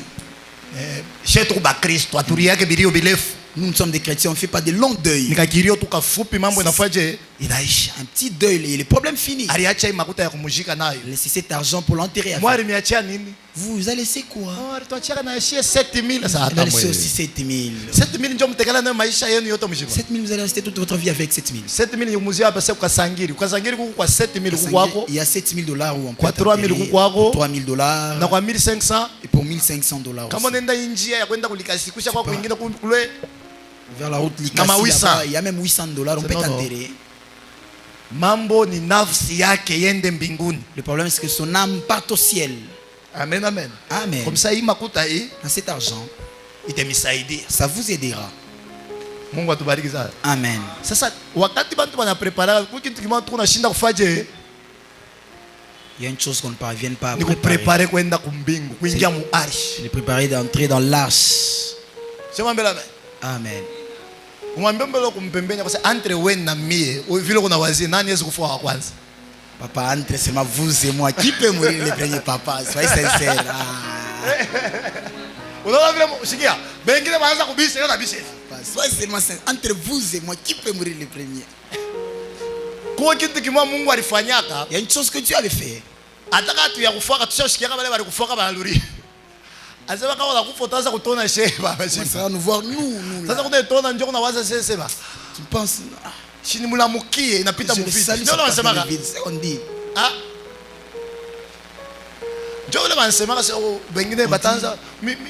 Shetu ba Kristo aturi yake bilio bilefu. Nous sommes des chrétiens, on ne fait pas de longs deuils. Nikakirio tukafupi mambo inafaje? Inaisha. Un petit deuil et les problèmes finis. Aliacha makuta ya kumujika nayo. Laissez cet argent pour l'enterrer. Avec. Mwari miachia nini? Vous allez laisser quoi? Tuachia na yashia 7,000 sasa Il va hata laisser mwe. aussi 7,000. 7,000 njoo mtekala na maisha yenu yote mshima. 7,000, vous allez rester toute votre vie avec 7,000. 7,000 yumuzia hapa sasa kwa sangiri. Kwa sangiri kuko kwa 7,000 kuko kwako. Il y a $7,000 où on peut Kwa 3,000 kuko kwako. $3,000. Na kwa 1,500 Et pour $1,500. kama nenda njia ya kwenda kulikasikusha kwa kuingine kule vers la route Kama Likasi 800. là-bas, il y a même $800, on peut Non, non. t'enterrer. mambo ni nafsi yake yende mbinguni. Le problème c'est que son âme part au ciel. Amen amen. Amen. Comme ça hii makuta hii Dans cet argent, itanisaidia. ça vous aidera. Mungu atubariki sana. Amen. Sasa wakati bantu banaprepara kitu kimoja tunashinda kufaje Il y a une chose qu'on ne parvient pas à ni préparer. kuprepare kwenda kumbingu kuingia mu arsh. Il est préparé d'entrer dans l'arche. Sema mbele amen. Amen. Umwambie mbele kumpembenya kwa sababu entre wewe na mie vile kuna wazee nani Yesu kufua wa kwanza. Papa, entre seulement vous et moi. Qui peut mourir le premier papa? Soyez sincère. Ah. Unaona vile shikia bengine waanza kubisha yeye kabisa. Soyez seulement sincère. Entre vous et moi, qui peut mourir le premier? Kwa kitu kimoja Mungu alifanyaka, Il y a une chose que Dieu avait fait. ataka tu ya kufuaka tushashikia wale wale kufuaka baluri. Asema kama unakufa utaanza kutona shehe baba Ça shifa. va nous voir, nous. Sasa Là. kuna tona njoo na waza sema. Tu penses. Ah, Shini mulamukie inapita je le mufiti. salue, Ndio ça passe wanasema dans le vide. C'est ce qu'on dit. ah. Ndio wale wanasema sasa wengine batanza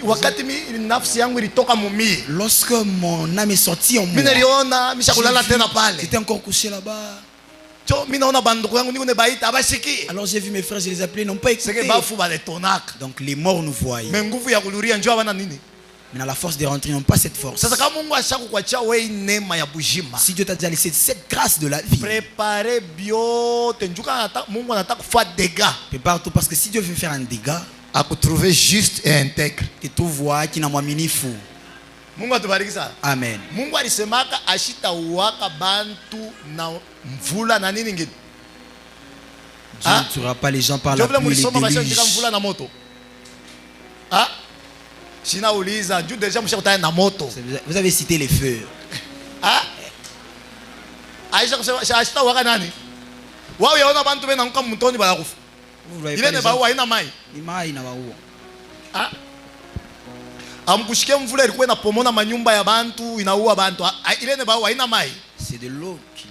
wakati nafsi yangu ilitoka mumie. Lorsque mon âme est sortie en moi, Mimi niliona mishakulala tena pale. j'étais encore couché là-bas. Jo mimi naona banduku yangu niko ne baita abashiki. Alors j'ai vu mes frères, je les appelais, ils n'ont pas C'est écouté. que bafu baletonaka. Donc les morts nous voyaient. Mais nguvu ya kuluria njoo bana nini? Mais dans la force de rentrer, ils n'ont pas cette force. Sasa kama Mungu ashakukuachia wewe neema ya bujima. Si Dieu t'a déjà laissé cette grâce de la vie, Préparer biote njuka anataka Mungu anataka kufanya dégâts. prépare tout parce que si Dieu veut faire un dégât, Akutrouver juste et intègre. que tout voit qui n'a mwamini fou. Mungu atubariki sana. Amen. Mungu alisemaka ashita uwaka bantu na mvula na nini ngine. Dieu ne tuera pas les gens par la Ndio vile pluie et mlisoma les bashaka déluges. mvula na moto. Ah? Sina uliza juu deja mshakutana na moto. Vous avez cité les feux. Ah? Aisha kusema ashita uwaka nani? Wao yaona bantu bena nka mtoni bala kufa. Vous voyez Ile pas ne les ba gens. haina mai. Ni mai na waua. Ah? Amkushikia mvula ilikuwa inapomona manyumba ya bantu inaua bantu. Ile ne ba haina mai. C'est de l'eau qui...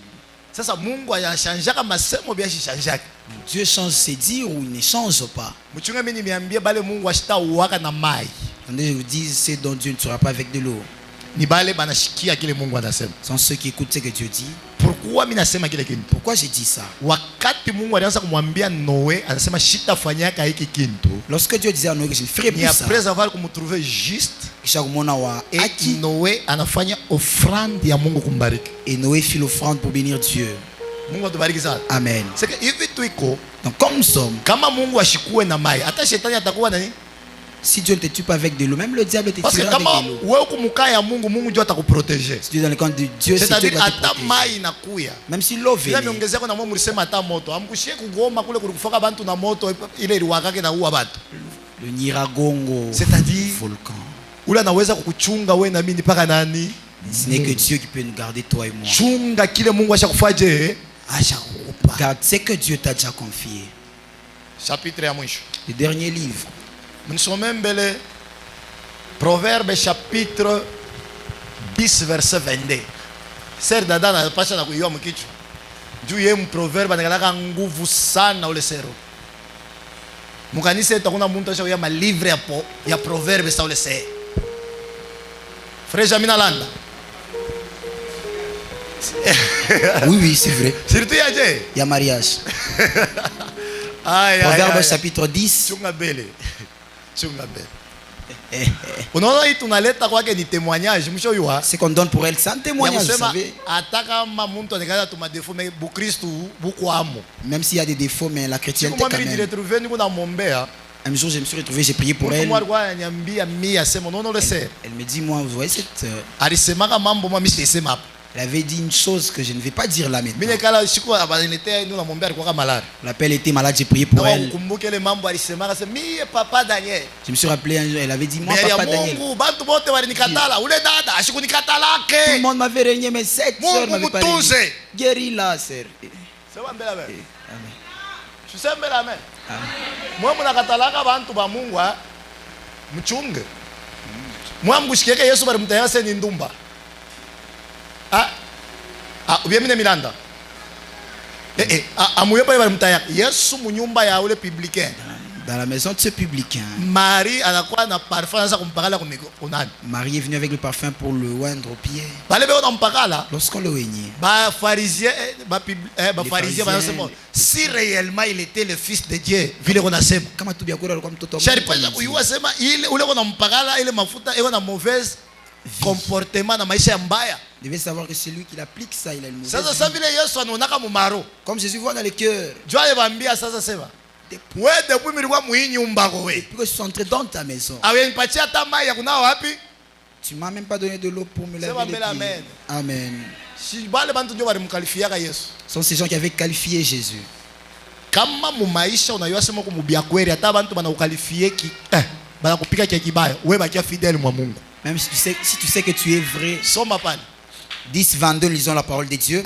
Sasa Mungu ayashanjaka masemo bia shanjaka. Dieu change ses dires ou il ne change pas. Mchunga mimi nimeambia bale Mungu ashita uwaka na mai. Attendez, je vous dis, c'est dont Dieu ne tuera pas avec de l'eau. Ni bale banashikia kile Mungu anasema. Sont ceux qui écoutent ce que Dieu dit. Pourquoi mimi nasema kile kintu? Pourquoi j'ai dit ça? Wakati Mungu alianza kumwambia Noe, anasema shitafanyaka hiki kintu. Lorsque Dieu disait à Noé que je ne ferai Ni plus ça, après avoir kumtrouver juste et et Noe anafanya offrande ya Mungu kumbariki. Noé fit l'offrande pour bénir Dieu. Mungu atubariki sana. Amen. C'est que hivi tuiko Donc comme nous sommes, kama Mungu ashikue na mai, hata shetani atakuwa nani? si Dieu ne te tue pas avec de l'eau, même le diable te Parce que tuera avec kama de l'eau. wewe kumkaa ya Mungu, Mungu ndio atakuprotéger. Si tu es dans le camp de Dieu, c'est Dieu C'est-à-dire qui va te hata protéger. mai inakuya. Même si l'eau Bila vient, miongezeko na mwa mlisema hata moto. Amkushie kugoma kule kulikufoka bantu na moto ile iliwakake na uwa batu. le Nyiragongo, C'est-à-dire volcan. ule anaweza kukuchunga wewe na mimi mpaka nani? Ce n'est que Dieu qui peut nous garder, toi et moi. Chunga kile Mungu ashakufaje? Ashakupa. Car c'est que Dieu t'a déjà confié. Chapitre ya mwisho. Le dernier livre, Mnisome mbele Proverbe chapitre 10 verset 22. Ser dada anapasha na kuiwa mkichwa. Juu yeye mproverbe anakalaka nguvu sana ule sero. Mukanisa yetu kuna muntu asha ma livre ya proverbe sa ule se. Frère Jamina Landa. oui, oui, c'est vrai. Surtout ya je. Il y a mariage. Aïe, Proverbe chapitre 10. Chunga bele. Chunga bele. Unaona hii tunaleta kwake ni témoignage msho yua. Ce qu'on donne pour elle, c'est un témoignage, vous savez. Hata kama muntu anekana tuma défaut mais bu Kristo buko amo. Même s'il y a des défauts, mais la chrétienté Moi quand mimi même. retrouvé niko na mombea. Un jour, je me suis retrouvé, j'ai prié pour elle. Moi kwa nyambia mia sema non le sait. Elle me dit, moi, vous voyez cette... Alisemaka mambo mimi sisema. Elle avait dit une chose que je ne vais pas dire là maintenant. Mimi kala siku abanete nous na mombea alikuwa malade. L'appel était malade, j'ai prié pour elle. Kumbuke le mambo alisemaka sema mimi papa Daniel. Je me suis rappelé un jour, elle avait dit, moi, papa Daniel. Mungu bantu bote walinikatala ule dada ashikunikatala Tout le monde m'avait régné, mais cette sœur m'avait pas régné. Mungu Guéris la sœur. Sema mbele amen. Amen. Tuseme mbele amen. Amen. Mwe munakatalaka bantu ba Mungu mchunge. Mwe mkushikeke Yesu bari mutayase ni ndumba. Ubiamine Milanda. Amuye bari mutayaka. Yesu munyumba ya ule publicain. Dans la maison de ce publicain. Marie anakuwa na parfum anza kumpakala kunani. Marie est venue avec le parfum pour le oindre aux pieds. Bale beko nampakala. Lorsqu'on le oignait. Ba pharisien banasema si réellement il était le fils de Dieu vile konasema. Kama tu biakura alikuwa mtoto wa Mungu. Sharipasha kuyua sema ile ule konampakala ile mafuta iko na mauvaise comportement na maisha mbaya. Vous devez savoir que c'est lui qui applique ça, il a une mauvaise Sasa sasa vile Yesu anaonaka mumaro. Comme Jésus voit dans le cœur. Joa yebambia sasa sema. Wewe depuis milikuwa muinyumba ko we. Depuis que je suis entré dans ta maison. Awenipatia hata mai ya kunawa wapi? Tu m'as même pas donné de l'eau pour me laver les pieds. Amen. Amen. Si bale bantu ndio walimkalifiaka Yesu. Ce sont ces gens qui avaient qualifié Jésus. Kama mu maisha unayua sema ko mubia kweli hata bantu banakukalifie ki banakupika kia kibaya, wewe bakia fidèle mwa Mungu. Même si tu sais que tu es vrai. Soma pale. 10, 22, lisons la parole de Dieu.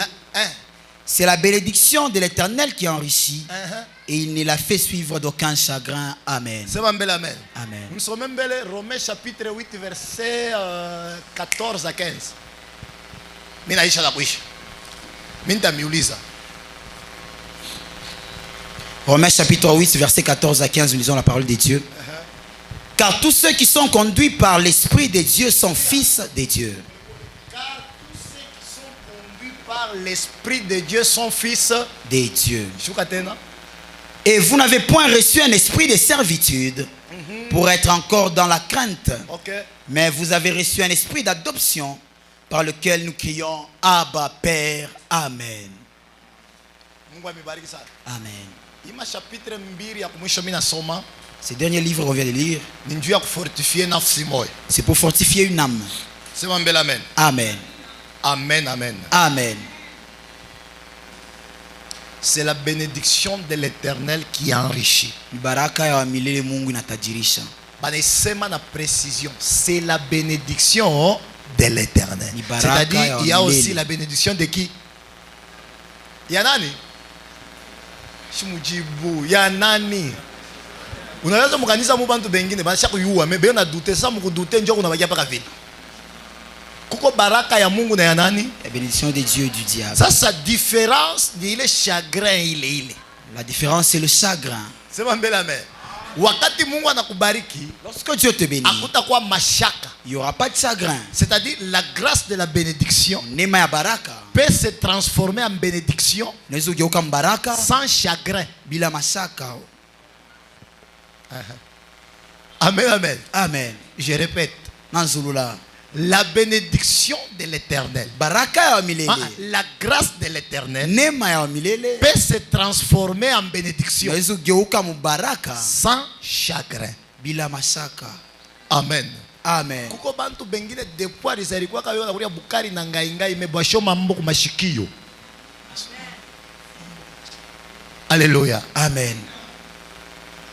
C'est la bénédiction de l'Éternel qui enrichit et il ne la fait suivre d'aucun chagrin. Amen. C'est mbele amen. Amen. Nous sommes mbele Romains chapitre 8 verset 14 à 15. Mimi naisha la kuisha. Mimi nitamiuliza. Romains chapitre 8 verset 14 à 15, nous lisons la parole de Dieu. Car tous ceux qui sont conduits par l'Esprit de Dieu sont fils de Dieu. Par l'Esprit de Dieu, son Fils de Dieu. Et vous n'avez point reçu un esprit de servitude pour être encore dans la crainte. Mais vous avez reçu un esprit d'adoption par lequel nous crions Abba Père. Amen. Amen. Ce dernier livre qu'on vient de lire, c'est pour fortifier une âme. Amen. Amen, amen. Amen. C'est la bénédiction de l'Éternel qui enrichit. C'est la bénédiction de l'Éternel. C'est-à-dire, il y a aussi la bénédiction de qui? Yanani? Shimujibu. Yanani? Unaweza mkanisa mubantu bengine basha kuyua mebe na dute sa mukudute njoo kuna bakia paka vile. Kuko baraka ya Mungu na ya nani? La bénédiction de Dieu et du diable. Ça sa différence ni ile chagrin ile. La différence c'est le chagrin. C'est mbele amen. Wakati Mungu anakubariki, lorsque Dieu te bénit, hakutakuwa mashaka. Il y aura pas de chagrin. C'est-à-dire la grâce de la bénédiction neema ya baraka peut se transformer en bénédiction sans chagrin. Bila mashaka. Amen, amen. Amen. Je répète. Nanzulula. La bénédiction de l'Éternel, baraka ya milele, la grâce de l'Éternel neema ya milele peut se transformer en bénédiction naweza geuka mubaraka sans chagrin. bila mashaka. Amen. Amen. Kuko bantu bengine depuis alizalikuwa kayo kulia bukari na ngai imebashoma mambo kwa mashikio. Alléluia. Amen.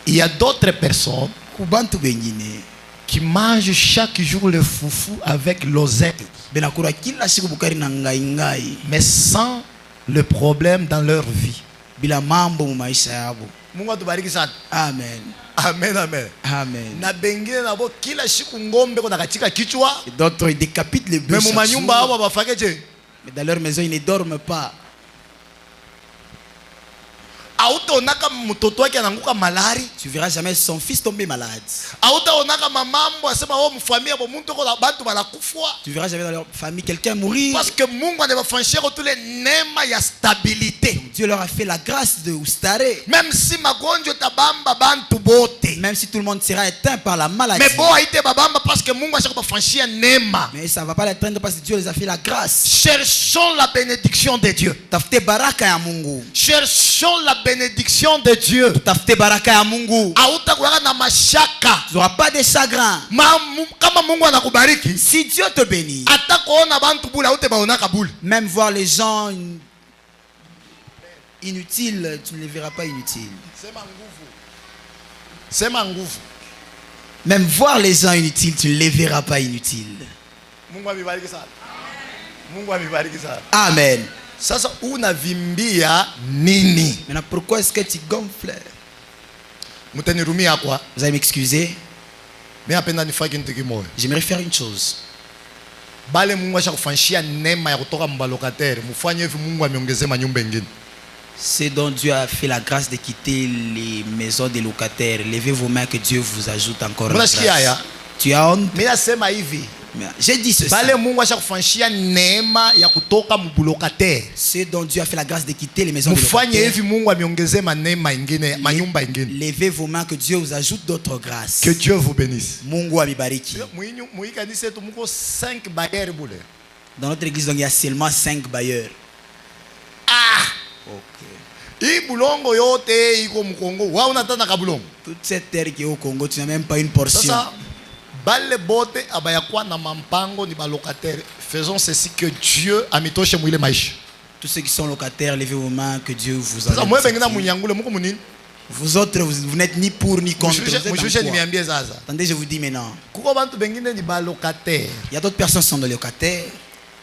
Il y a d'autres personnes Kubantu bengine qui mangent chaque jour le foufou avec l'oseille, benakura kila siku bukari na ngai mais sans le problème dans leur vie. bila mambo mu maisha yabo. Mungu atubariki sana. Amen. Amen, amen. Amen. Na bengine nabo kila siku ngombe ko nakatika kichwa. Et d'autres ils décapitent les bœufs. Mais mu manyumba abo bafake je. Mais dans leur maison ils ne dorment pas. Autaonaka mtoto wake ananguka malari. Tu verras jamais son fils tomber malade. Autaonaka mamambo asema wao mfamia bo muntu ko bantu balakufwa. Tu verras jamais dans leur famille quelqu'un mourir. Parce que Mungu anabafanyia tous les neema ya stabilité. Dieu leur a fait la grâce de ustare. Même si magonjwa tabamba bantu bote. Même si tout le monde sera éteint par la maladie. Mais bon aite babamba parce que Mungu ashakubafanyia neema. Mais ça ne va pas l'éteindre parce que Dieu les a fait la grâce. Cherchons la bénédiction de Dieu. Tafute baraka ya Mungu. Cherchons la bénédiction de Dieu. Tafute baraka ya Mungu. Hautakuwa na mashaka. Tu n'auras pas de chagrin. Kama Mungu anakubariki, Si Dieu te bénit, atakuona bantu bula utabaonaka bula. même voir les gens inutiles, tu ne les verras pas inutiles. Sema nguvu. Même voir les gens inutiles, tu ne les verras pas inutiles. Mungu amebariki sana. Mungu amebariki sana. Amen. Sasa unavimbia nini? Maintenant, pourquoi est-ce que tu gonfles? Mtanirumia kwa. Vous allez m'excuser. Mimi napenda nifanye kitu kimoja. J'aimerais faire une chose. Bale Mungu ashakufanyia neema ya kutoka mbalokatere. Mfanye hivi Mungu ameongezea manyumba mengine. C'est dont Dieu a fait la grâce de quitter les maisons des locataires. Levez vos mains que Dieu vous ajoute encore une grâce. Tu as honte? Mimi nasema hivi. J'ai dit ceci. Bale Mungu ashakufanyia neema ya kutoka mbalokatere. C'est dont Dieu a fait la grâce de quitter les maisons des Mfanye locataires. hivi Mungu ameongezea neema ingine, manyumba ingine. Levez vos mains que Dieu vous ajoute d'autres grâces. Que Dieu vous bénisse. Mungu amibariki. Muikanisa yetu muko 5 baguettes bule. Dans notre église, donc, il y a seulement 5 bailleurs. Hii bulongo yote iko mkongo. Wao unataka kabulongo. Toute cette terre qui est au Congo, tu n'as même pas une portion. Sasa bale bote abayakwa na mampango ni balocataire. Faisons ceci que Dieu amitoshe mwile maisha. Tous ceux qui sont locataires, levez vos mains que Dieu vous Sasa mwe bengina aide. munyangule muko munini? Vous autres, vous n'êtes ni pour ni contre. Vous êtes en Mshushe quoi? niambie sasa. Attendez, je vous dis maintenant. Kuko bantu bengine ni balocataire. Il y a d'autres personnes qui sont des locataires,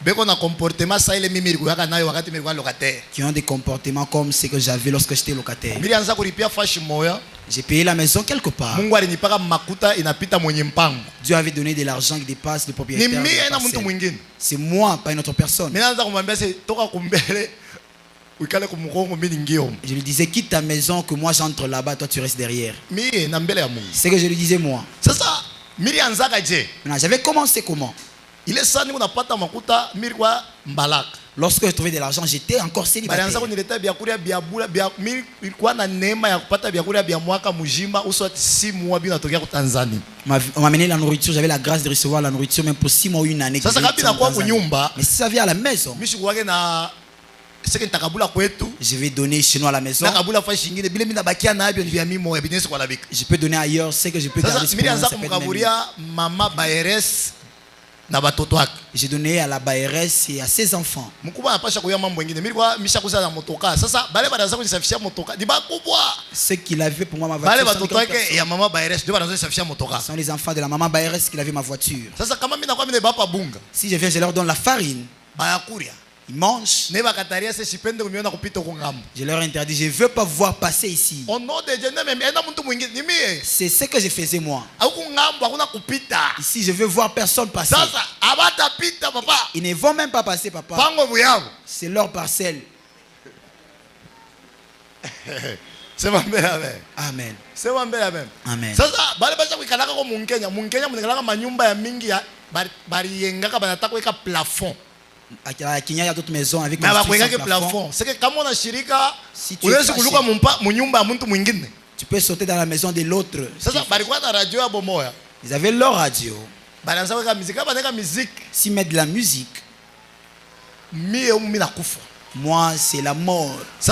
Beko na comportement sa ile mimi nilikuwa nayo wakati nilikuwa locataire. qui ont des comportements comme ce que j'avais lorsque j'étais locataire. Nilianza kulipia fashi moya. J'ai payé la maison quelque part. Mungu alinipaka makuta inapita mwenye mpango. Dieu avait donné de l'argent qui dépasse le Ni propriétaire. de la mimi na mtu parcelle. mwingine. C'est moi, pas une autre personne. Mimi naanza kumwambia sasa toka kumbele ukale kumkongo mimi ngio. Je lui disais, quitte ta maison, que moi j'entre là-bas, toi tu restes derrière. Mimi na mbele ya Mungu. C'est ce que je lui disais moi. Sasa nilianza je. Maintenant, j'avais commencé comment? Ile saa niko napata makuta mimi kwa mbalaka. Lorsque je trouvais de l'argent, j'étais encore célibataire. Balianza kunileta biakuria biabula bia mimi ilikuwa na neema ya kupata biakuria bia mwaka mzima uso 6 mois bila tokea ku Tanzania. On m'a amené la nourriture, j'avais la grâce de recevoir la nourriture même pour 6 mois ou une année. Sasa kabla kwa kunyumba, mais si ça vient à la maison, mimi sikuwake na seke nitakabula kwetu. je vais donner chez nous à la maison. Nakabula fashi nyingine bila mimi nabakia na nabyo ni vya mimi moyo binesi kwa labika. Je peux donner ailleurs, c'est que je peux garder. Sasa mimi nianza kumkaburia mama Baeres na batoto wake. J'ai donné à la Baerès et à ses enfants. Mkubwa anapasha kuya mambo mengine. Mimi kwa mishakuza na motoka. Sasa bale banaanza kunisafishia motoka. Ni bakubwa. Ce qu'il avait pour moi ma Bale voiture. batoto wake ya mama Baeres ndio banaanza kunisafishia motoka. Ce sont les enfants de la maman Baerès qui avait ma voiture. Sasa kama mimi nakuwa mimi bapa bunga. Si je viens, je leur donne la farine. Bayakuria. Ils mangent. Ne bakataria se sipende kumiona kupita huko ngambo. Je leur interdis, je ne veux pas voir passer ici. Au nom de Dieu même enda mtu mwingine ni mimi. C'est ce que je faisais moi. Huko ngambo hakuna kupita. Ici, je veux voir personne passer. Sasa abata pita papa. Ils ne vont même pas passer, papa. Pango buyabo. C'est leur parcelle. Sema mbele amen. Amen. Sema mbele amen. Amen. Sasa bale basa kuikalaka kwa Munkenya. Munkenya mnikalaka manyumba ya mingi ya bari yengaka banataka kuweka plafond. À Kenya, il y a d'autres maisons avec Na construction bakweka plafond. plafond. C'est que kama unashirika Si tu es unaweza fâché, kuluka munyumba ya mtu mwingine. tu peux sauter dans la maison de l'autre. Sasa balikuwa na radio ya bomoya. Ils avaient leur radio. Si met de la musique, moi c'est la mort. Je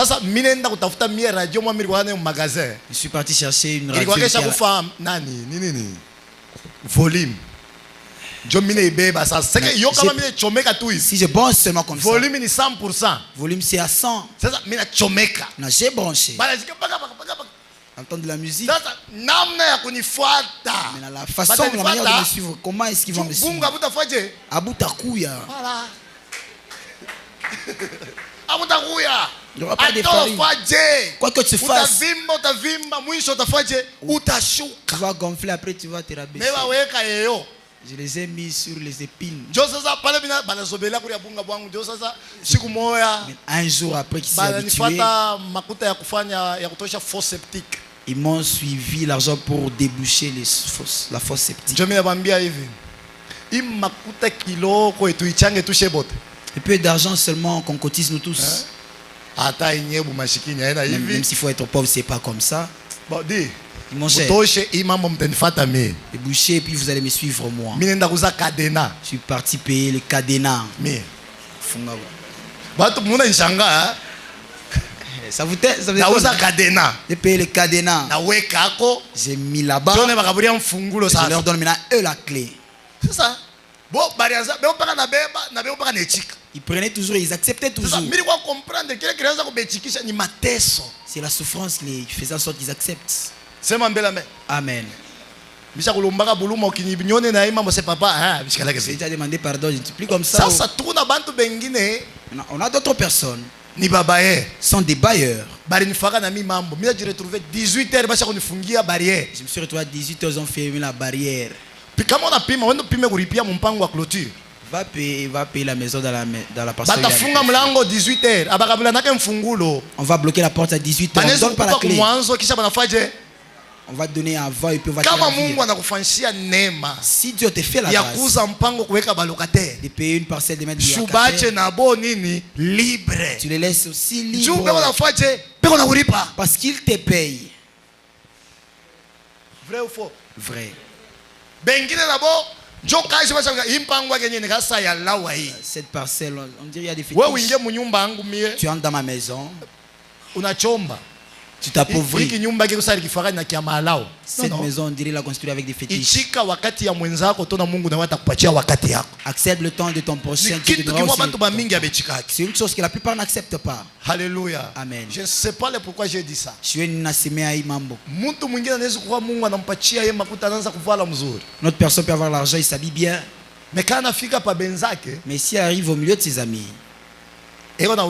suis parti chercher une radio. Volume. Si je branche seulement comme ça, volume est 100%. Volume c'est à 100. J'ai branché. Entendre de la musique. Mais la façon, la manière de me suivre, comment est-ce qu'ils vont me suivre? Abutakuya. Voilà. Il n'y aura pas de farine. Quoi que tu fasses, tu vas gonfler, après tu vas te rabaisser. Je les ai mis sur les épines. Un jour après qu'ils s'est habitué, ils m'ont suivi l'argent pour déboucher la fosse septique. Un peu d'argent seulement qu'on cotise nous tous. Même s'il faut être pauvre, c'est pas comme ça. Débouchez et puis vous allez me suivre moi. Je suis parti payer les cadenas. Ça vous de payer les cadenas. J'ai mis là-bas. Je leur donne maintenant eux la clé. C'est ça. Ils prenaient toujours, ils acceptaient toujours. C'est la souffrance qui faisait en sorte qu'ils acceptent. Amen. J'ai déjà demandé pardon, je ne suis plus comme ça. On a d'autres personnes. Sont des bailleurs. Je me suis retrouvé à 18h, ils ont fermé la barrière. Va payer la maison dans la parcelle. On va bloquer la porte à 18h. On ne donne pas la clé. On va donner avant et puis on va te si Dieu te fait la grâce de payer une parcelle de mettre libre, tu les laisses aussi libres parce qu'ils te payent. Vrai ou faux? Vrai. Cette parcelle, on dirait qu'il y a des fétiches. Tu entres dans ma maison. Tu t'appauvris. Cette maison, on dirait la construire avec des fétiches. Accepte le temps de ton prochain. C'est une chose que la plupart n'acceptent pas. Alléluia. Amen. Je ne sais pas pourquoi j'ai dit ça. Notre personne peut avoir l'argent, il s'habille bien. Mais s'il arrive au milieu de ses amis, il demande.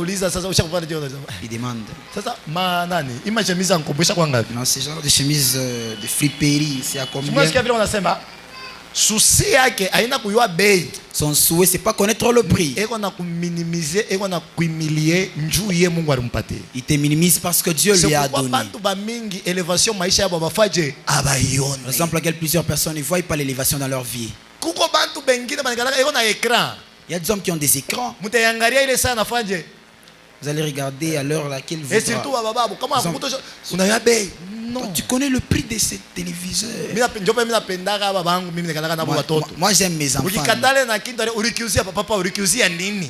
Non, c'est genre de chemise de friperie. C'est à combien? Son souhait, c'est pas connaître le prix. Il te minimise parce que Dieu lui a donné. Par exemple, laquelle plusieurs personnes ne voient pas l'élévation dans leur vie. Il y a des hommes qui ont des écrans. Vous allez regarder à l'heure laquelle vous. Et surtout, non. Toi, tu connais le prix de ces téléviseurs. Moi j'aime mes enfants.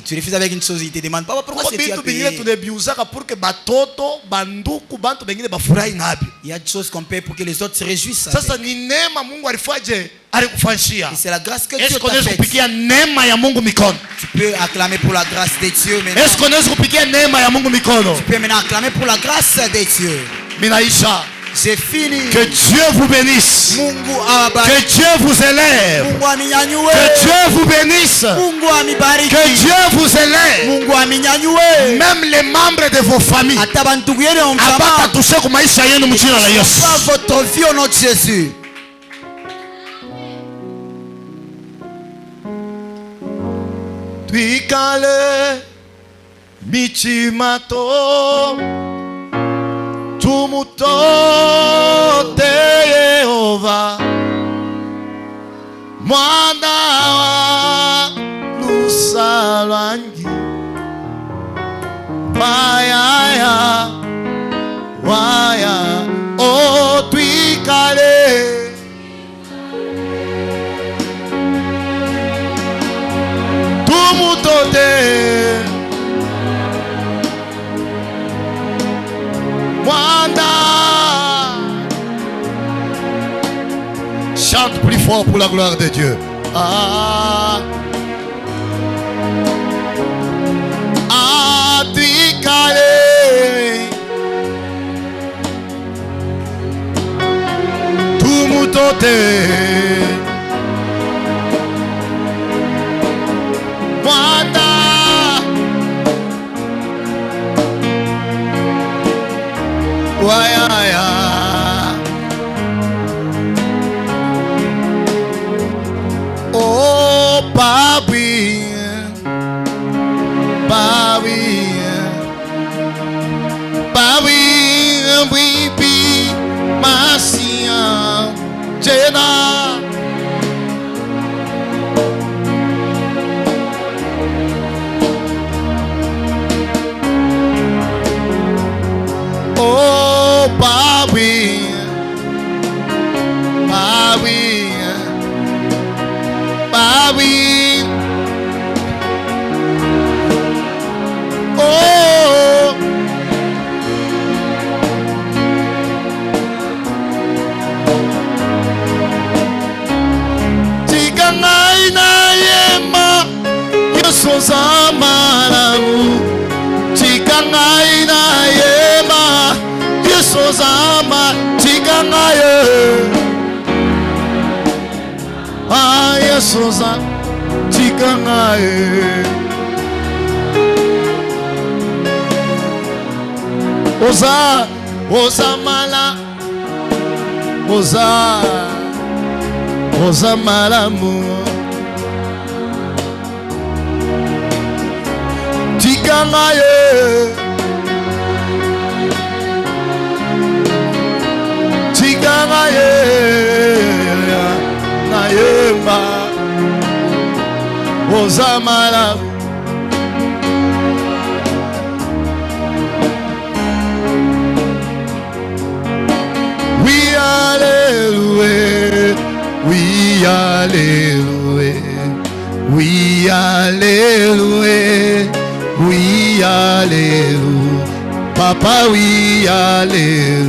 Tu refuses avec une chose, il te demande papa pourquoi c'est tu as payé. Il y a des choses qu'on paye pour que les autres se réjouissent. Et c'est la grâce que Dieu t'a faite. Tu peux acclamer pour la grâce de Dieu maintenant. Tu peux maintenant acclamer pour la grâce de Dieu. J'ai fini. Que Dieu vous bénisse. Que Dieu vous élève. Que Dieu vous bénisse. Que Dieu vous élève. Même les membres de vos familles. Votre vie au nom de Jésus. Tuikale michimato tumutote Yehova mwana wa lusalwangi waya waya o tuikale Chante plus fort pour la gloire de Dieu. Ah. Atikale. Tout moutote. Wanda. Waya. Oh, Papi, Papi, Papi, Bibi, Masia, Jena. Oh, Papi, Papi. Papi, oh, tikangai na yema, Yesu zamalamu. Tikangai na yema, Yesu zama, tikangai. Ah, Yesu za tikangae. Oza, oza mala, oza, oza malamu. Tikangae, tikangae. Nayema Ozamala We hallelujah We hallelujah We hallelujah We hallelujah Papa we hallelujah